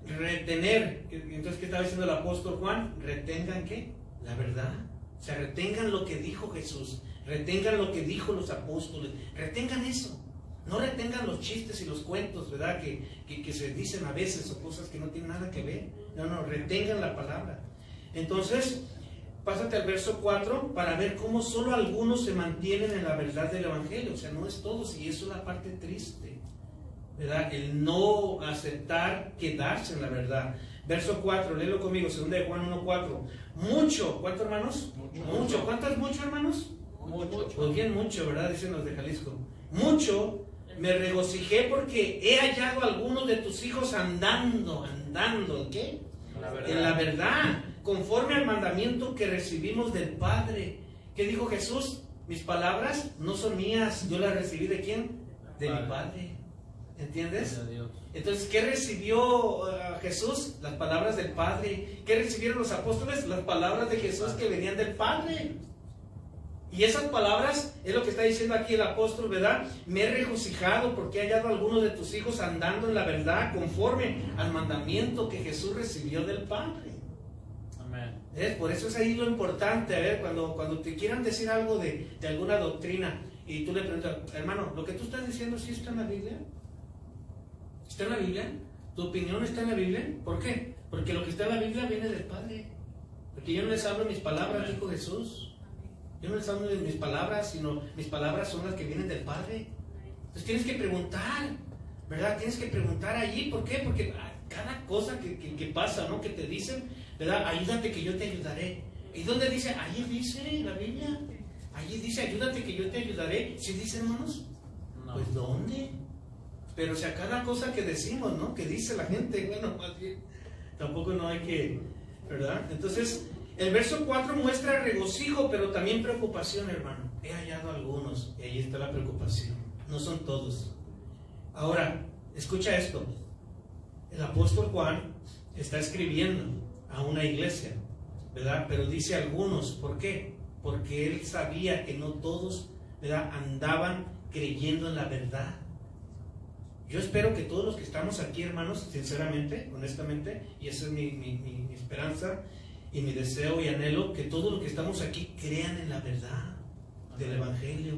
Retener. Entonces, ¿qué estaba diciendo el apóstol Juan? Retengan, ¿qué? La verdad. O sea, retengan lo que dijo Jesús, retengan lo que dijo los apóstoles, retengan eso. No retengan los chistes y los cuentos, ¿verdad?, que se dicen a veces, o cosas que no tienen nada que ver. No, retengan la palabra. Entonces, pásate al verso 4 para ver cómo solo algunos se mantienen en la verdad del evangelio. O sea, no es todos, y eso es la parte triste, ¿verdad?, el no aceptar quedarse en la verdad. Verso 4, léelo conmigo, 2 de Juan 1:4. Mucho, ¿cuánto, hermanos? Mucho. ¿Cuánto es mucho, hermanos? Mucho. Pues bien mucho, ¿verdad?, dicen los de Jalisco. Mucho me regocijé porque he hallado a algunos de tus hijos andando, ¿en qué? En la verdad, conforme al mandamiento que recibimos del Padre. ¿Qué dijo Jesús? Mis palabras no son mías, yo las recibí ¿de quién? De mi Padre. ¿Entiendes? Entonces, ¿qué recibió Jesús? Las palabras del Padre. ¿Qué recibieron los apóstoles? Las palabras de Jesús que venían del Padre. Y esas palabras es lo que está diciendo aquí el apóstol, ¿verdad? Me he regocijado porque he hallado a algunos de tus hijos andando en la verdad conforme al mandamiento que Jesús recibió del Padre. Amén. Por eso es ahí lo importante. A ver, cuando te quieran decir algo de alguna doctrina y tú le preguntas, hermano, ¿lo que tú estás diciendo sí está en la Biblia? ¿Está en la Biblia? ¿Tu opinión está en la Biblia? ¿Por qué? Porque lo que está en la Biblia viene del Padre. Porque yo no les hablo mis palabras, dijo Jesús. Yo no les hablo de mis palabras, sino mis palabras son las que vienen del Padre. Entonces tienes que preguntar, ¿verdad? Tienes que preguntar allí. ¿Por qué? Porque cada cosa que pasa, ¿no? Que te dicen, ¿verdad? Ayúdate que yo te ayudaré. ¿Y dónde dice? Allí dice la Biblia. Allí dice, ayúdate que yo te ayudaré. ¿Sí dice, hermanos? No. Pues ¿dónde? Pero si a cada cosa que decimos, ¿no? Que dice la gente, bueno, más bien, tampoco no hay que, ¿verdad? Entonces, el verso 4 muestra regocijo, pero también preocupación, hermano. He hallado algunos, y ahí está la preocupación. No son todos. Ahora, escucha esto. El apóstol Juan está escribiendo a una iglesia, ¿verdad? Pero dice algunos. ¿Por qué? Porque él sabía que no todos, ¿verdad?, andaban creyendo en la verdad. Yo espero que todos los que estamos aquí, hermanos, sinceramente, honestamente, y esa es mi esperanza y mi deseo y anhelo, que todos los que estamos aquí crean en la verdad del Evangelio,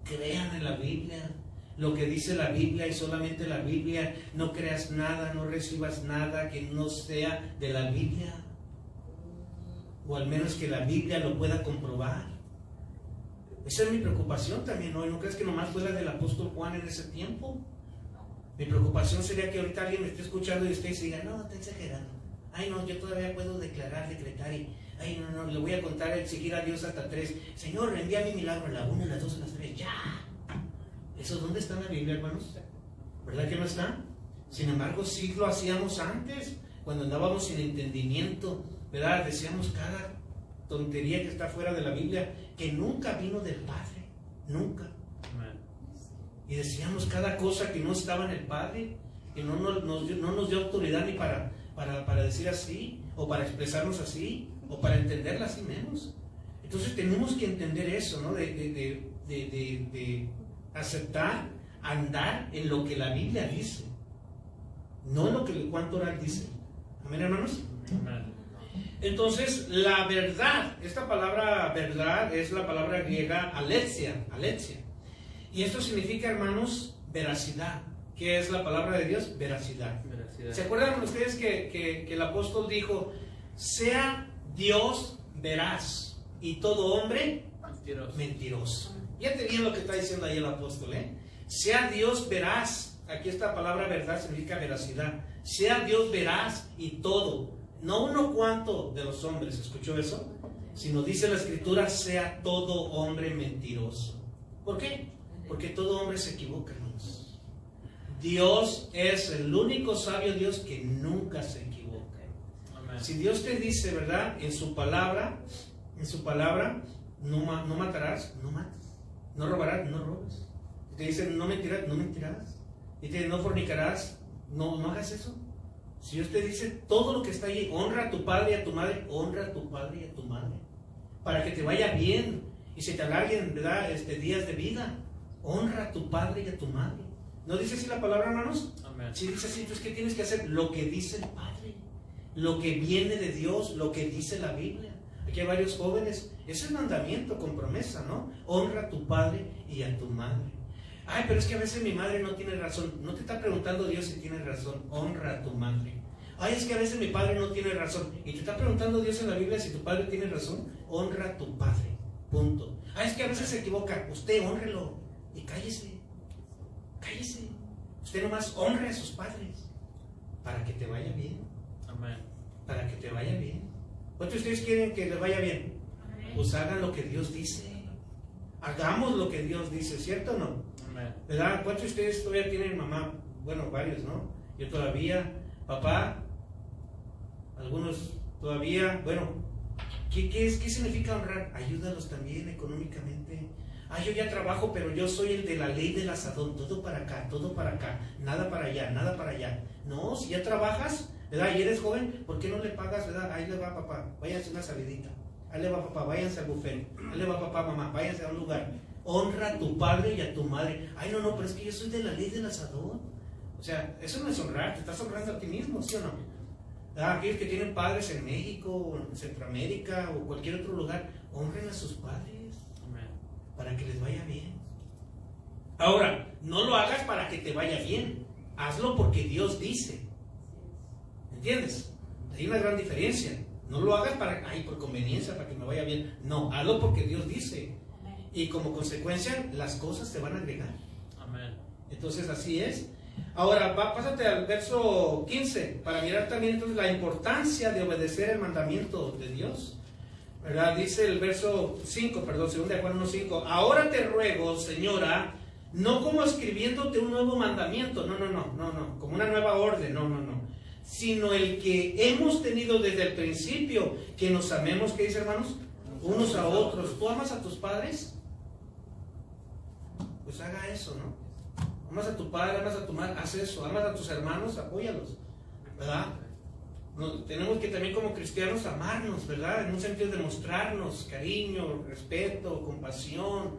crean en la Biblia, lo que dice la Biblia y solamente la Biblia. No creas nada, no recibas nada que no sea de la Biblia, o al menos que la Biblia lo pueda comprobar. Esa es mi preocupación también hoy. ¿No crees que nomás fue la del apóstol Juan en ese tiempo? Mi preocupación sería que ahorita alguien me esté escuchando y usted diga, no, está exagerando. Ay, no, yo todavía puedo decretar y, ay, no, le voy a contar, exigir a Dios hasta 3. Señor, envía mi milagro a la 1, a las 2, a las 3, ya. ¿Eso dónde está en la Biblia, hermanos? ¿Verdad que no está? Sin embargo, sí lo hacíamos antes, cuando andábamos sin entendimiento, ¿verdad? Decíamos cada tontería que está fuera de la Biblia, que nunca vino del Padre, nunca. Y decíamos cada cosa que no estaba en el Padre, que no nos dio autoridad ni para decir así, o para expresarnos así, o para entenderla así menos. Entonces tenemos que entender eso, ¿no? De aceptar, andar en lo que la Biblia dice, no en lo que el Canto Oral dice. ¿Amén, hermanos? Amén. Entonces, la verdad, esta palabra verdad es la palabra griega alexia. Y esto significa, hermanos, veracidad. ¿Qué es la palabra de Dios? Veracidad. ¿Se acuerdan ustedes que el apóstol dijo, sea Dios veraz y todo hombre mentiroso? Fíjate bien lo que está diciendo ahí el apóstol, ¿eh? Sea Dios veraz. Aquí esta palabra verdad significa veracidad. Sea Dios veraz y todo. No uno cuanto de los hombres, ¿escuchó eso? Sino dice la Escritura, sea todo hombre mentiroso. ¿Por qué? Porque todo hombre se equivoca, hermanos. Dios es el único sabio Dios que nunca se equivoca. Amén. Si Dios te dice, ¿verdad? En su palabra, no matarás, no mates. No robarás, no robes. Si te dice no mentirás, no mentirás. Y te dice no fornicarás, no hagas eso. Si Dios te dice todo lo que está allí, honra a tu padre y a tu madre, honra a tu padre y a tu madre, para que te vaya bien y se te alarguen, ¿verdad? Días de vida. Honra a tu padre y a tu madre. ¿No dice así la palabra, hermanos? Amén. Si dice así, entonces ¿qué tienes que hacer? Lo que dice el Padre, lo que viene de Dios, lo que dice la Biblia. Aquí hay varios jóvenes, ese es mandamiento con promesa, ¿no? Honra a tu padre y a tu madre. Ay, pero es que a veces mi madre no tiene razón. No te está preguntando Dios si tiene razón. Honra a tu madre. Ay, es que a veces mi padre no tiene razón. Y te está preguntando Dios en la Biblia si tu padre tiene razón. Honra a tu padre. Punto. Ay, es que a veces se equivoca. Usted honrelo y cállese. Cállese. Usted nomás honre a sus padres para que te vaya bien. Amén. Para que te vaya bien. ¿Cuántos de ustedes quieren que les vaya bien? Amén. Pues hagan lo que Dios dice. Hagamos lo que Dios dice, ¿cierto o no? Amén. ¿Verdad? ¿Cuántos de ustedes todavía tienen mamá? Bueno, varios, ¿no? Yo todavía. Papá. Algunos todavía. Bueno, ¿qué significa honrar? Ayúdalos también económicamente. Ah, yo ya trabajo, pero yo soy el de la ley del asadón. Todo para acá, nada para allá, nada para allá. No, si ya trabajas, ¿verdad? Y eres joven, ¿por qué no le pagas, verdad? Ahí le va papá, váyanse a una salidita. Ahí le va papá, váyanse al buffet. Ahí le va papá, mamá, váyanse a un lugar. Honra a tu padre y a tu madre. Ay, no, pero es que yo soy de la ley del asadón. O sea, eso no es honrar, te estás honrando a ti mismo, ¿sí o no? Aquellos que tienen padres en México, o en Centroamérica, o cualquier otro lugar, honren a sus padres para que les vaya bien. Ahora, no lo hagas para que te vaya bien, hazlo porque Dios dice. ¿Entiendes? Hay una gran diferencia. No lo hagas por conveniencia, para que me vaya bien. No, hazlo porque Dios dice. Y como consecuencia, las cosas se van a agregar. Amén. Entonces, así es. Ahora, pásate al verso 15, para mirar también entonces la importancia de obedecer el mandamiento de Dios. ¿Verdad? Dice el verso 5, perdón, 2 Juan 1:5. Ahora te ruego, Señora, no como escribiéndote un nuevo mandamiento, no, como una nueva orden, no, sino el que hemos tenido desde el principio, que nos amemos, ¿qué dice, hermanos? Unos a otros. ¿Tú amas a tus padres? Pues haga eso, ¿no? Amas a tu padre, amas a tu madre, haz eso. Amas a tus hermanos, apóyalos, ¿verdad? No, tenemos que también como cristianos amarnos, ¿verdad? En un sentido de mostrarnos cariño, respeto, compasión,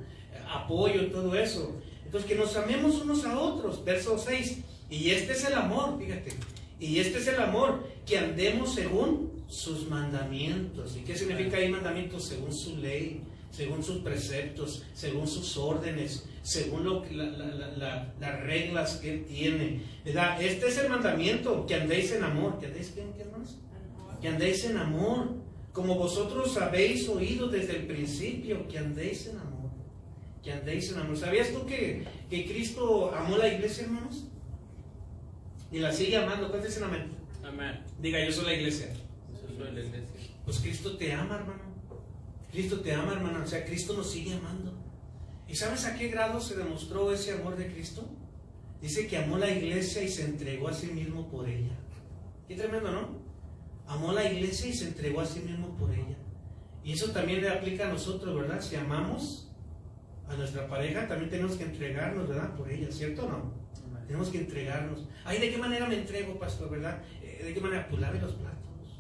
apoyo, todo eso. Entonces, que nos amemos unos a otros. Verso 6. Y este es el amor, fíjate. Y este es el amor, que andemos según sus mandamientos. ¿Y qué significa ahí mandamientos? Según su ley, según sus preceptos, según sus órdenes, según las reglas que Él tiene, ¿verdad? Este es el mandamiento, que andéis en amor. ¿Que andéis qué, hermanos? Que andéis en amor, como vosotros habéis oído desde el principio, que andéis en amor. Que andéis en amor. ¿Sabías tú que Cristo amó la iglesia, hermanos? Y la sigue amando. ¿Cuántos dicen amén? Amén. Diga, yo soy la iglesia. Yo soy la iglesia. Pues Cristo te ama, hermano. Cristo te ama, hermano. O sea, Cristo nos sigue amando. ¿Y sabes a qué grado se demostró ese amor de Cristo? Dice que amó la iglesia y se entregó a sí mismo por ella. Qué tremendo, ¿no? Amó la iglesia y se entregó a sí mismo por ella. Y eso también le aplica a nosotros, ¿verdad? Si amamos a nuestra pareja, también tenemos que entregarnos, ¿verdad? Por ella, ¿cierto o no? Tenemos que entregarnos. Ay, ¿de qué manera me entrego, pastor, verdad? ¿De qué manera? Pues lave los platos,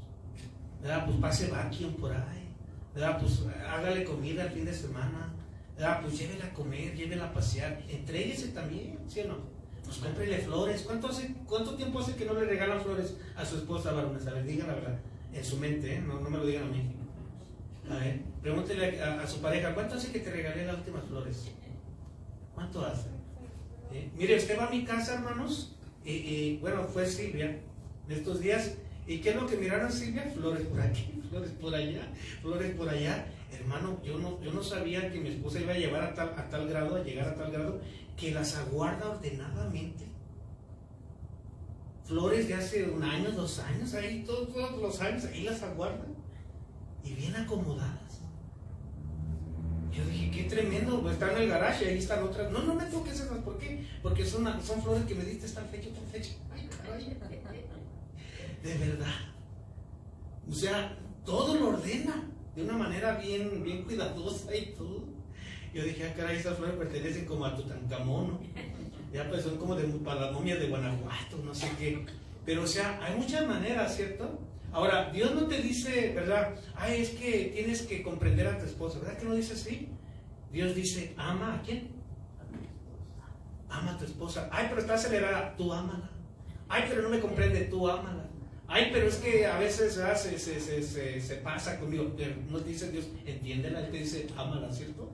¿verdad? Pues pase vacuum por ahí, ¿verdad? Pues hágale comida el fin de semana, ¿verdad? Pues llévela a comer, llévela a pasear. Entréguese también, ¿sí o no? Pues cómprele flores. ¿Cuánto tiempo hace que no le regalan flores a su esposa, varones? A ver, digan la verdad, en su mente, ¿eh? No me lo digan a mí. A ver, pregúntele a su pareja, ¿cuánto hace que te regalé las últimas flores? ¿Cuánto hace? Mire, usted va a mi casa, hermanos, y bueno, fue Silvia de estos días, ¿y qué es lo que miraron, Silvia? Flores por aquí, flores por allá, flores por allá. Hermano, yo no sabía que mi esposa iba a llevar a tal grado, a llegar a tal grado, que las aguarda ordenadamente. Flores de hace 1 año, 2 años, ahí todos los años, ahí las aguarda, y bien acomodadas. Yo dije, qué tremendo, pues está en el garaje, ahí están otras. No me toques esas, ¿por qué? Porque son flores que me diste tal fecha. Ay, caray. De verdad. O sea, todo lo ordena de una manera bien cuidadosa y todo. Yo dije, caray, esas flores pertenecen como a Tutankamón, ¿no? Ya pues son como para las momias de Guanajuato, no sé qué. Pero o sea, hay muchas maneras, ¿cierto? Ahora, Dios no te dice, ¿verdad? Ay, es que tienes que comprender a tu esposa, ¿verdad que no dice así? Dios dice, ama a quién? Ama a tu esposa. Ay, pero está acelerada, tú ámala. Ay, pero no me comprende, tú ámala. Ay, pero es que a veces se pasa conmigo. Pero no dice Dios, entiéndela, Él te dice, ámala, ¿cierto?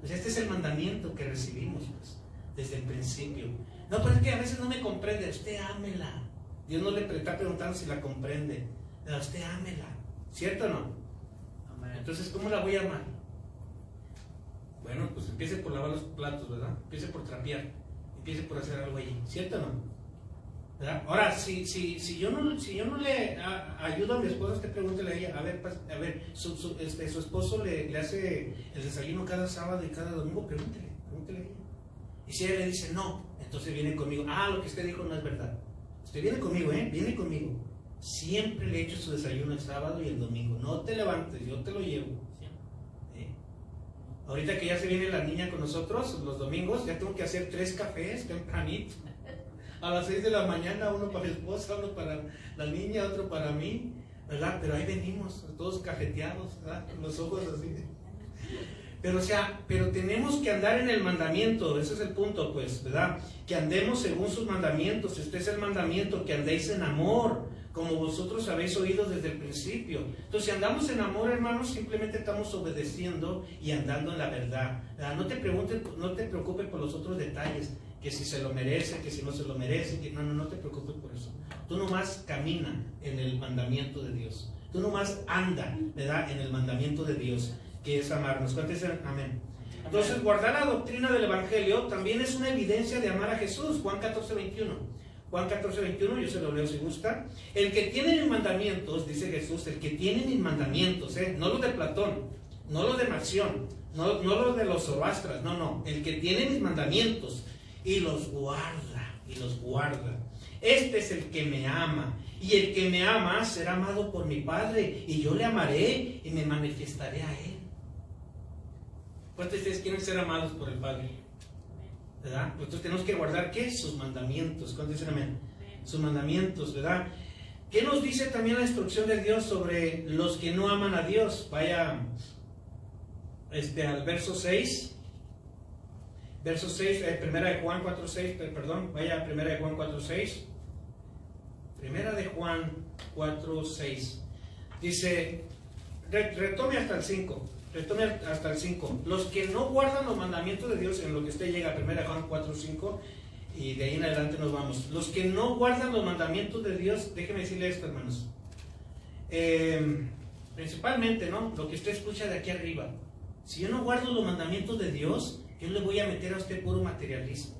Pues este es el mandamiento que recibimos, pues, desde el principio. No, pero es que a veces no me comprende, usted ámela. Dios no le está preguntando si la comprende. Usted ámela, ¿cierto o no? Amén. Entonces, ¿cómo la voy a amar? Bueno, pues empiece por lavar los platos, ¿verdad? Empiece por trapear, empiece por hacer algo allí, ¿cierto o no? ¿Verdad? Ahora, si yo no le ayudo a mi esposa, usted pregúntele a ella, a ver, su esposo le hace el desayuno cada sábado y cada domingo, pregúntele a ella. Y si ella le dice no, entonces viene conmigo. Lo que usted dijo no es verdad. Usted viene conmigo, viene conmigo. Siempre le echo su desayuno el sábado y el domingo. No te levantes, yo te lo llevo. Ahorita que ya se viene la niña con nosotros, los domingos, ya tengo que hacer 3 cafés tempranito. A las 6 de la mañana, uno para mi esposa, uno para la niña, otro para mí, ¿verdad? Pero ahí venimos, todos cafeteados, ¿verdad? Con los ojos así. Pero tenemos que andar en el mandamiento, ese es el punto, pues, ¿verdad? Que andemos según sus mandamientos. Este es el mandamiento, que andéis en amor, como vosotros habéis oído desde el principio. Entonces, si andamos en amor, hermanos, simplemente estamos obedeciendo y andando en la verdad. No te preocupes por los otros detalles, que si se lo merece, que si no se lo merece, no te preocupes por eso. Tú nomás camina en el mandamiento de Dios. Tú nomás anda, ¿verdad?, en el mandamiento de Dios, que es amarnos. ¿Cuántos dicen amén? Entonces, guardar la doctrina del Evangelio también es una evidencia de amar a Jesús. Juan 14:21. Juan 14:21, yo se lo leo si gusta. El que tiene mis mandamientos, dice Jesús, el que tiene mis mandamientos, no los de Platón, no los de Marción, no los de los zoroastras, no, el que tiene mis mandamientos y los guarda, este es el que me ama, y el que me ama será amado por mi Padre, y yo le amaré y me manifestaré a él. ¿Cuántos de ustedes quieren ser amados por el Padre? ¿Verdad? Entonces tenemos que guardar, ¿qué? Sus mandamientos. ¿Cuántos dicen amén? Sus mandamientos, ¿verdad? ¿Qué nos dice también la instrucción de Dios sobre los que no aman a Dios? Vaya al verso 6. Verso 6, primera de Juan 4:6, perdón, vaya a primera de Juan 4:6. Primera de Juan 4:6. Dice, retome hasta el 5. Retome hasta el 5. Los que no guardan los mandamientos de Dios, en lo que usted llega a 1 Juan 4:5, y de ahí en adelante nos vamos. Los que no guardan los mandamientos de Dios, déjeme decirle esto, hermanos. Principalmente, ¿no?, lo que usted escucha de aquí arriba. Si yo no guardo los mandamientos de Dios, yo le voy a meter a usted puro materialismo.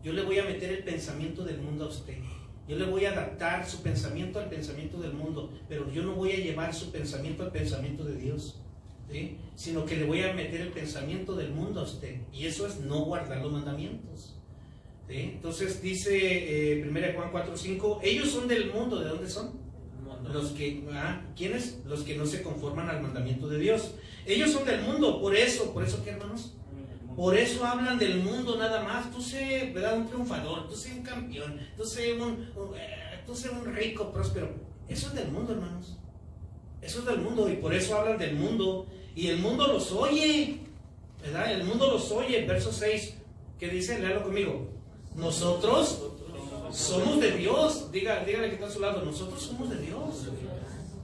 Yo le voy a meter el pensamiento del mundo a usted. Yo le voy a adaptar su pensamiento al pensamiento del mundo, pero yo no voy a llevar su pensamiento al pensamiento de Dios, ¿sí?, sino que le voy a meter el pensamiento del mundo a usted, y eso es no guardar los mandamientos, ¿sí? Entonces dice 1 Juan 4:5, ellos son del mundo. ¿De dónde son? Los que, ¿quiénes? Los que no se conforman al mandamiento de Dios. Ellos son del mundo, por eso ¿qué, hermanos? Por eso hablan del mundo nada más. Tú sé, ¿verdad?, un triunfador, tú sé un campeón, tú sé un rico, próspero. Eso es del mundo, hermanos. Eso es del mundo, y por eso hablan del mundo. Y el mundo los oye, ¿verdad? El mundo los oye. Verso 6, ¿qué dice? Léalo conmigo. Nosotros somos de Dios. Dígale que está a su lado. Nosotros somos de Dios.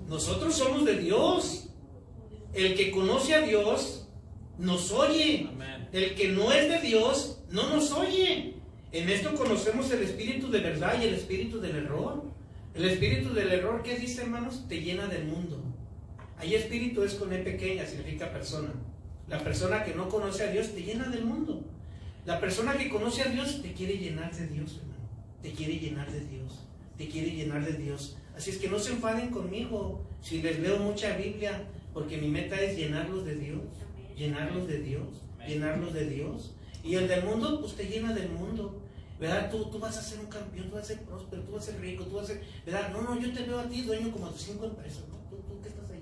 Nosotros somos de Dios. El que conoce a Dios nos oye. Amén. El que no es de Dios no nos oye. En esto conocemos el espíritu de verdad y el espíritu del error. El espíritu del error, ¿qué dice, hermanos? Te llena del mundo. Ahí espíritu es con E pequeña, significa persona. La persona que no conoce a Dios te llena del mundo. La persona que conoce a Dios te quiere llenar de Dios, hermano. Te quiere llenar de Dios. Te quiere llenar de Dios. Así es que no se enfaden conmigo si les leo mucha Biblia, porque mi meta es llenarlos de Dios. Llenarlos de Dios. Llenarlos de Dios. Y el del mundo, pues te llena del mundo. ¿Verdad? Tú vas a ser un campeón, tú vas a ser próspero, tú vas a ser rico, tú vas a ser... ¿Verdad? No, yo te veo a ti dueño como de 5 empresas, ¿no? ¿Tú qué estás ahí?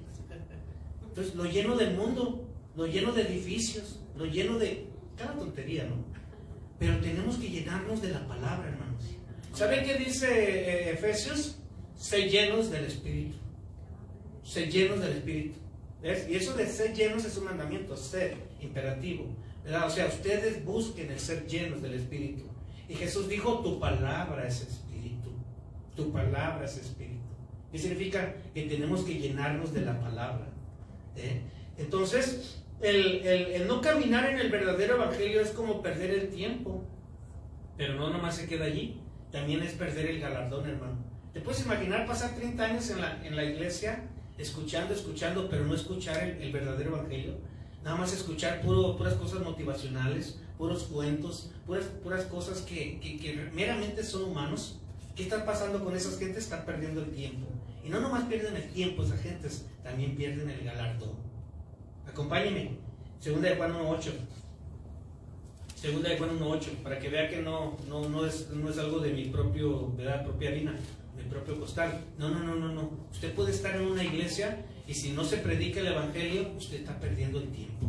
Entonces lo lleno del mundo, lo lleno de edificios, lo lleno de cada tontería, ¿no? Pero tenemos que llenarnos de la palabra, hermanos. ¿Saben qué dice Efesios? Ser llenos del Espíritu. Ser llenos del Espíritu. ¿Ves? Y eso de ser llenos es un mandamiento, ser, imperativo, ¿verdad? O sea, ustedes busquen el ser llenos del Espíritu. Y Jesús dijo, tu palabra es Espíritu. Tu palabra es Espíritu. ¿Qué significa? Que tenemos que llenarnos de la palabra. Entonces, el no caminar en el verdadero evangelio es como perder el tiempo. Pero no nomás se queda allí. También es perder el galardón, hermano. ¿Te puedes imaginar pasar 30 años en la iglesia, escuchando, pero no escuchar el verdadero evangelio? Nada más escuchar puras cosas motivacionales, puros cuentos, puras cosas que meramente son humanos. ¿Qué está pasando con esas gentes? Están perdiendo el tiempo. Y no nomás pierden el tiempo, esas gentes también pierden el galardón. Acompáñenme. 2 de Juan 1:8. 2 de Juan 1:8, para que vea que no es algo de mi propia harina, mi propio costal. No. Usted puede estar en una iglesia y si no se predica el evangelio, usted está perdiendo el tiempo.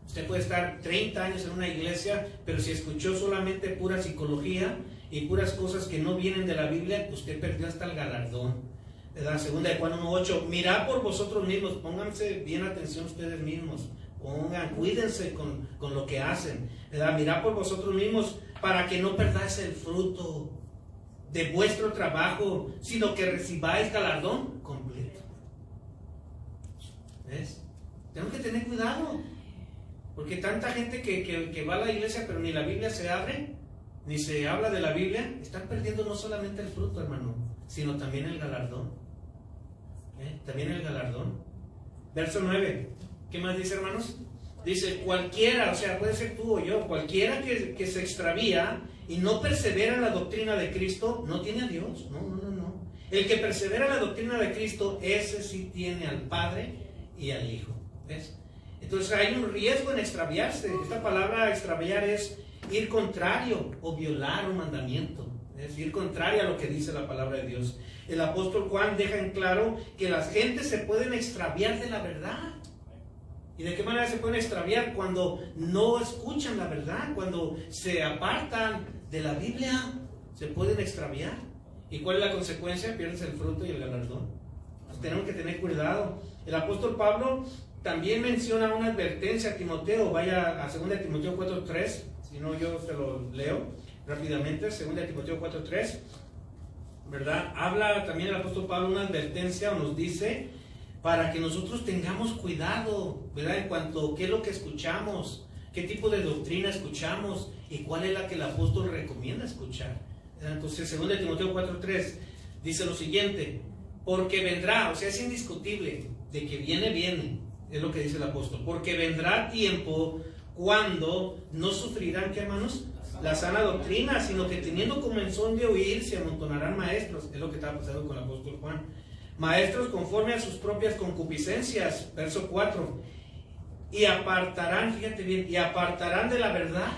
Usted puede estar 30 años en una iglesia, pero si escuchó solamente pura psicología y puras cosas que no vienen de la Biblia, usted perdió hasta el galardón. ¿Verdad? 2 de Juan 1:8, mirad por vosotros mismos, pónganse bien atención ustedes mismos, cuídense con lo que hacen, ¿verdad? Mirad por vosotros mismos para que no perdáis el fruto de vuestro trabajo, sino que recibáis galardón completo. ¿Ves? Tenemos que tener cuidado, porque tanta gente que va a la iglesia pero ni la Biblia se abre, ni se habla de la Biblia, están perdiendo no solamente el fruto, hermano, sino también el galardón. También el galardón. Verso 9. ¿Qué más dice, hermanos? Dice, cualquiera, o sea, puede ser tú o yo, cualquiera que se extravía y no persevera en la doctrina de Cristo, no tiene a Dios. No. El que persevera en la doctrina de Cristo, ese sí tiene al Padre y al Hijo. ¿Ves? Entonces hay un riesgo en extraviarse. Esta palabra extraviar es ir contrario o violar un mandamiento. Es ir contrario a lo que dice la palabra de Dios. El apóstol Juan deja en claro que las gentes se pueden extraviar de la verdad. ¿Y de qué manera se pueden extraviar? Cuando no escuchan la verdad, cuando se apartan de la Biblia, se pueden extraviar. ¿Y cuál es la consecuencia? Pierdes el fruto y el galardón. Entonces, tenemos que tener cuidado. El apóstol Pablo también menciona una advertencia a Timoteo. Vaya a 2 Timoteo 4:3, si no yo se lo leo rápidamente. 2 Timoteo 4:3, ¿verdad? Habla también el apóstol Pablo una advertencia, o nos dice, para que nosotros tengamos cuidado, ¿verdad? En cuanto a qué es lo que escuchamos, qué tipo de doctrina escuchamos y cuál es la que el apóstol recomienda escuchar. Entonces, 2 Timoteo 4:3 dice lo siguiente: porque vendrá, o sea, es indiscutible, de que viene, es lo que dice el apóstol, porque vendrá tiempo cuando no sufrirán, ¿qué, hermanos? La sana doctrina, sino que teniendo comezón de oír, se amontonarán maestros. Es lo que estaba pasando con el apóstol Juan. Maestros conforme a sus propias concupiscencias, verso 4. Y apartarán, fíjate bien, y apartarán de la verdad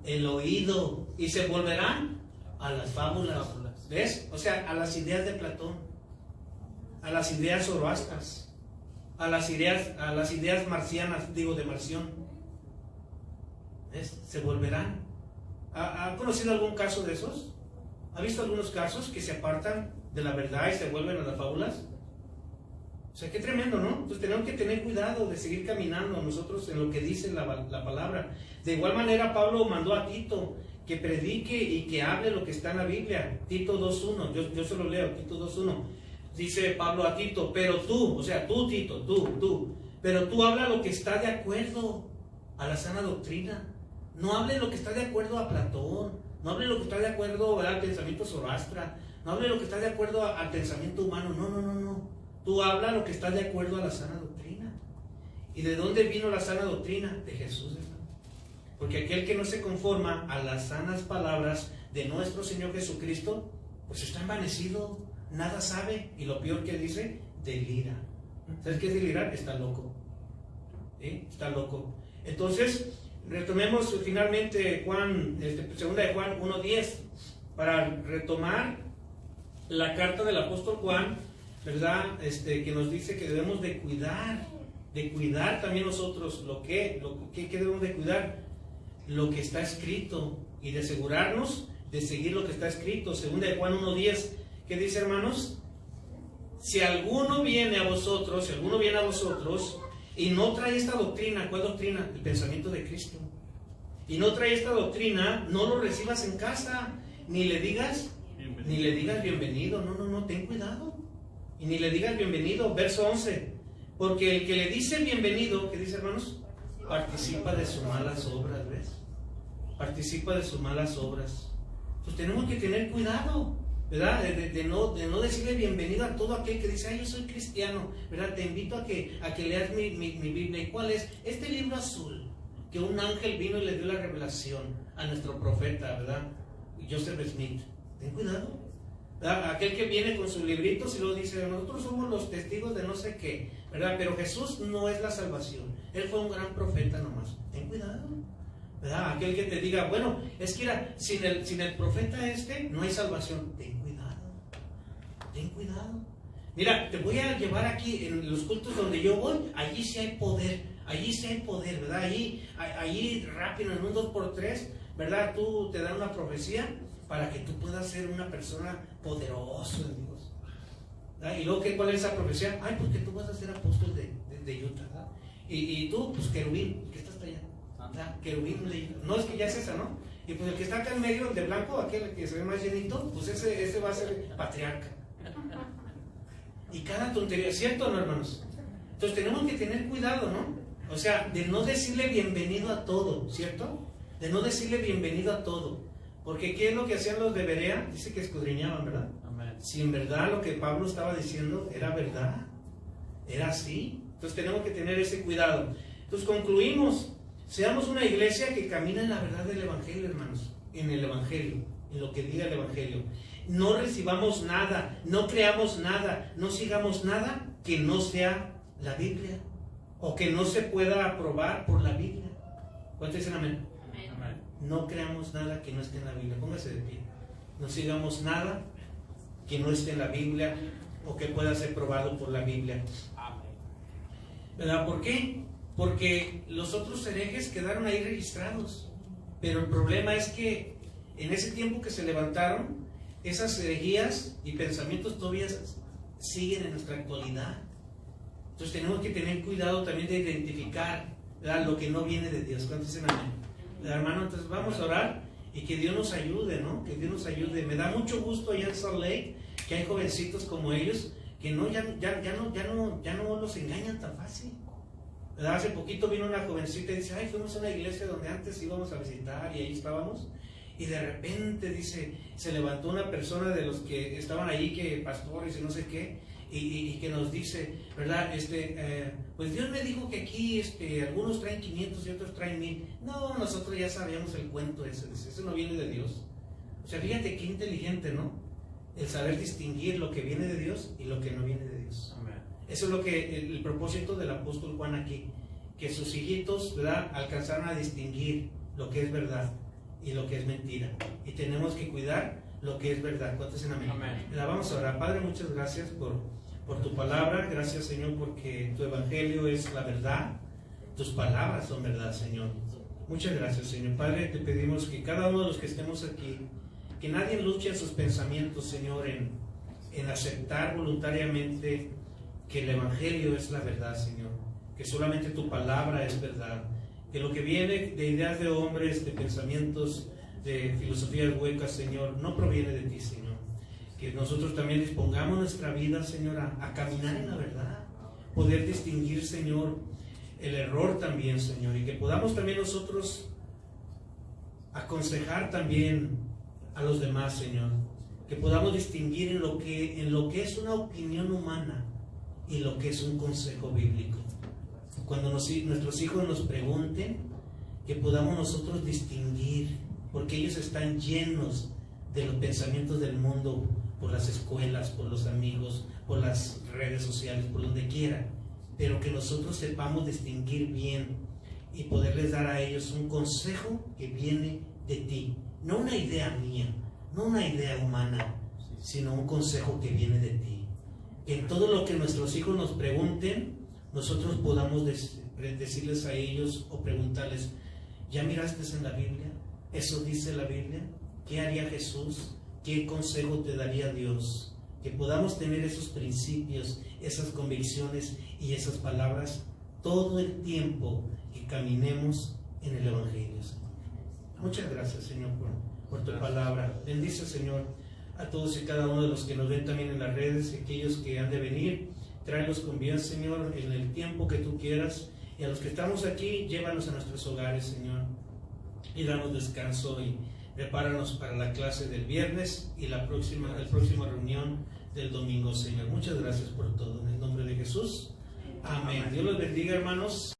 el oído y se volverán a las fábulas. ¿Ves? O sea, a las ideas de Platón, a las ideas zoroastras, a las ideas marcianas, de Marción. ¿Ves? Se volverán. ¿Ha conocido algún caso de esos? ¿Ha visto algunos casos que se apartan de la verdad y se vuelven a las fábulas? O sea, qué tremendo, ¿no? Entonces tenemos que tener cuidado de seguir caminando nosotros en lo que dice la palabra. De igual manera, Pablo mandó a Tito que predique y que hable lo que está en la Biblia. Tito 2.1, yo se lo leo, Tito 2.1. Dice Pablo a Tito, pero tú, o sea, tú Tito, tú, pero tú habla lo que está de acuerdo a la sana doctrina. No hable lo que está de acuerdo a Platón, no hable lo que está de acuerdo al pensamiento zoroastra, no hable lo que está de acuerdo al pensamiento humano, no. Tú habla lo que está de acuerdo a la sana doctrina. ¿Y de dónde vino la sana doctrina? De Jesús, hermano. Porque aquel que no se conforma a las sanas palabras de nuestro Señor Jesucristo, pues está envanecido, nada sabe, y lo peor que dice, delira. ¿Sabes qué es delirar? Está loco. Está loco. Entonces, retomemos finalmente segunda de Juan 1:10, para retomar la carta del apóstol Juan, ¿verdad? Que nos dice que debemos de cuidar también nosotros ¿qué debemos de cuidar? Lo que está escrito, y de asegurarnos de seguir lo que está escrito. Segunda de Juan 1:10, ¿qué dice, hermanos? Si alguno viene a vosotros y no trae esta doctrina, ¿cuál doctrina? El pensamiento de Cristo. Y no trae esta doctrina, no lo recibas en casa, ni le digas bienvenido. No, ten cuidado. Y ni le digas bienvenido. Verso 11. Porque el que le dice bienvenido, ¿qué dice, hermanos? Participa de sus malas obras, ¿ves? Participa de sus malas obras. Pues tenemos que tener cuidado, ¿verdad? De no decirle bienvenido a todo aquel que dice, yo soy cristiano, ¿verdad? Te invito a que leas mi Biblia. ¿Y cuál es? Este libro azul, que un ángel vino y le dio la revelación a nuestro profeta, ¿verdad? Joseph Smith. Ten cuidado, ¿verdad? Aquel que viene con sus libritos y luego dice, nosotros somos los testigos de no sé qué, ¿verdad? Pero Jesús no es la salvación. Él fue un gran profeta nomás. Ten cuidado, ¿verdad? Aquel que te diga, bueno, es que sin el profeta no hay salvación. Ten cuidado. Mira, te voy a llevar aquí en los cultos donde yo voy, allí sí hay poder, ¿verdad? Allí rápido, en un 2x3, ¿verdad? Tú te dan una profecía para que tú puedas ser una persona poderosa, amigos. ¿Verdad? Y luego, ¿cuál es esa profecía? Porque tú vas a ser apóstol de Utah, ¿verdad? Y tú, pues querubín, que estás allá, ¿verdad? Querubín, no es que ya es esa, ¿no? Y pues el que está acá en medio, el de blanco, aquel que se ve más llenito, pues ese va a ser patriarca. Y cada tontería, ¿cierto o no, hermanos? Entonces tenemos que tener cuidado, ¿no? O sea, de no decirle bienvenido a todo, ¿cierto? De no decirle bienvenido a todo. Porque ¿qué es lo que hacían los de Berea? Dice que escudriñaban, ¿verdad? Amén. Si en verdad lo que Pablo estaba diciendo era verdad, era así. Entonces tenemos que tener ese cuidado. Entonces concluimos, seamos una iglesia que camina en la verdad del Evangelio, hermanos, en el Evangelio, en lo que diga el Evangelio. No recibamos nada, no creamos nada, no sigamos nada que no sea la Biblia o que no se pueda aprobar por la Biblia. ¿Cuántos dicen amén? Amén. No creamos nada que no esté en la Biblia. Póngase de pie. No sigamos nada que no esté en la Biblia o que pueda ser probado por la Biblia. ¿Verdad? ¿Por qué? Porque los otros herejes quedaron ahí registrados. Pero el problema es que en ese tiempo que se levantaron, esas herejías y pensamientos todavía siguen en nuestra actualidad. Entonces tenemos que tener cuidado también de identificar, ¿verdad?, lo que no viene de Dios. ¿Cuántos dicen amén? Hermano, entonces vamos a orar y que Dios nos ayude, ¿no? Que Dios nos ayude. Me da mucho gusto allá en Salt Lake que hay jovencitos como ellos que no, ya no los engañan tan fácil. ¿Verdad? Hace poquito vino una jovencita y dice, ay, fuimos a una iglesia donde antes íbamos a visitar y ahí estábamos. Y de repente, dice, se levantó una persona de los que estaban ahí, que pastores y no sé qué, y que nos dice, ¿verdad? Pues Dios me dijo que aquí algunos traen 500 y otros traen 1000. No, nosotros ya sabíamos el cuento ese, dice, eso no viene de Dios. O sea, fíjate qué inteligente, ¿no? El saber distinguir lo que viene de Dios y lo que no viene de Dios. Amén. Eso es lo que el propósito del apóstol Juan aquí, que sus hijitos, ¿verdad?, alcanzaron a distinguir lo que es verdad y lo que es mentira. Y tenemos que cuidar lo que es verdad. ¿Cuántos dicen amén? Amén. La vamos a orar. Padre, muchas gracias por tu palabra. Gracias, Señor, porque tu evangelio es la verdad. Tus palabras son verdad, Señor. Muchas gracias, Señor. Padre, te pedimos que cada uno de los que estemos aquí, que nadie luche en sus pensamientos, Señor, en aceptar voluntariamente que el evangelio es la verdad, Señor. Que solamente tu palabra es verdad. Que lo que viene de ideas de hombres, de pensamientos, de filosofías huecas, Señor, no proviene de ti, Señor. Que nosotros también dispongamos nuestra vida, Señor, a caminar en la verdad. Poder distinguir, Señor, el error también, Señor. Y que podamos también nosotros aconsejar también a los demás, Señor. Que podamos distinguir en lo que es una opinión humana y lo que es un consejo bíblico. Cuando nuestros hijos nos pregunten, que podamos nosotros distinguir, porque ellos están llenos de los pensamientos del mundo, por las escuelas, por los amigos, por las redes sociales, por donde quiera, pero que nosotros sepamos distinguir bien y poderles dar a ellos un consejo que viene de ti, no una idea mía, no una idea humana, sino un consejo que viene de ti. Que en todo lo que nuestros hijos nos pregunten, nosotros podamos decirles a ellos o preguntarles, ¿ya miraste en la Biblia? ¿Eso dice la Biblia? ¿Qué haría Jesús? ¿Qué consejo te daría Dios? Que podamos tener esos principios, esas convicciones y esas palabras todo el tiempo que caminemos en el Evangelio, Señor. Muchas gracias, Señor, por tu palabra. Bendice, Señor, a todos y cada uno de los que nos ven también en las redes, y aquellos que han de venir. Tráelos con bien, Señor, en el tiempo que tú quieras. Y a los que estamos aquí, llévanos a nuestros hogares, Señor. Y danos descanso y prepáranos para la clase del viernes y la próxima reunión del domingo, Señor. Muchas gracias por todo. En el nombre de Jesús. Amén. Dios los bendiga, hermanos.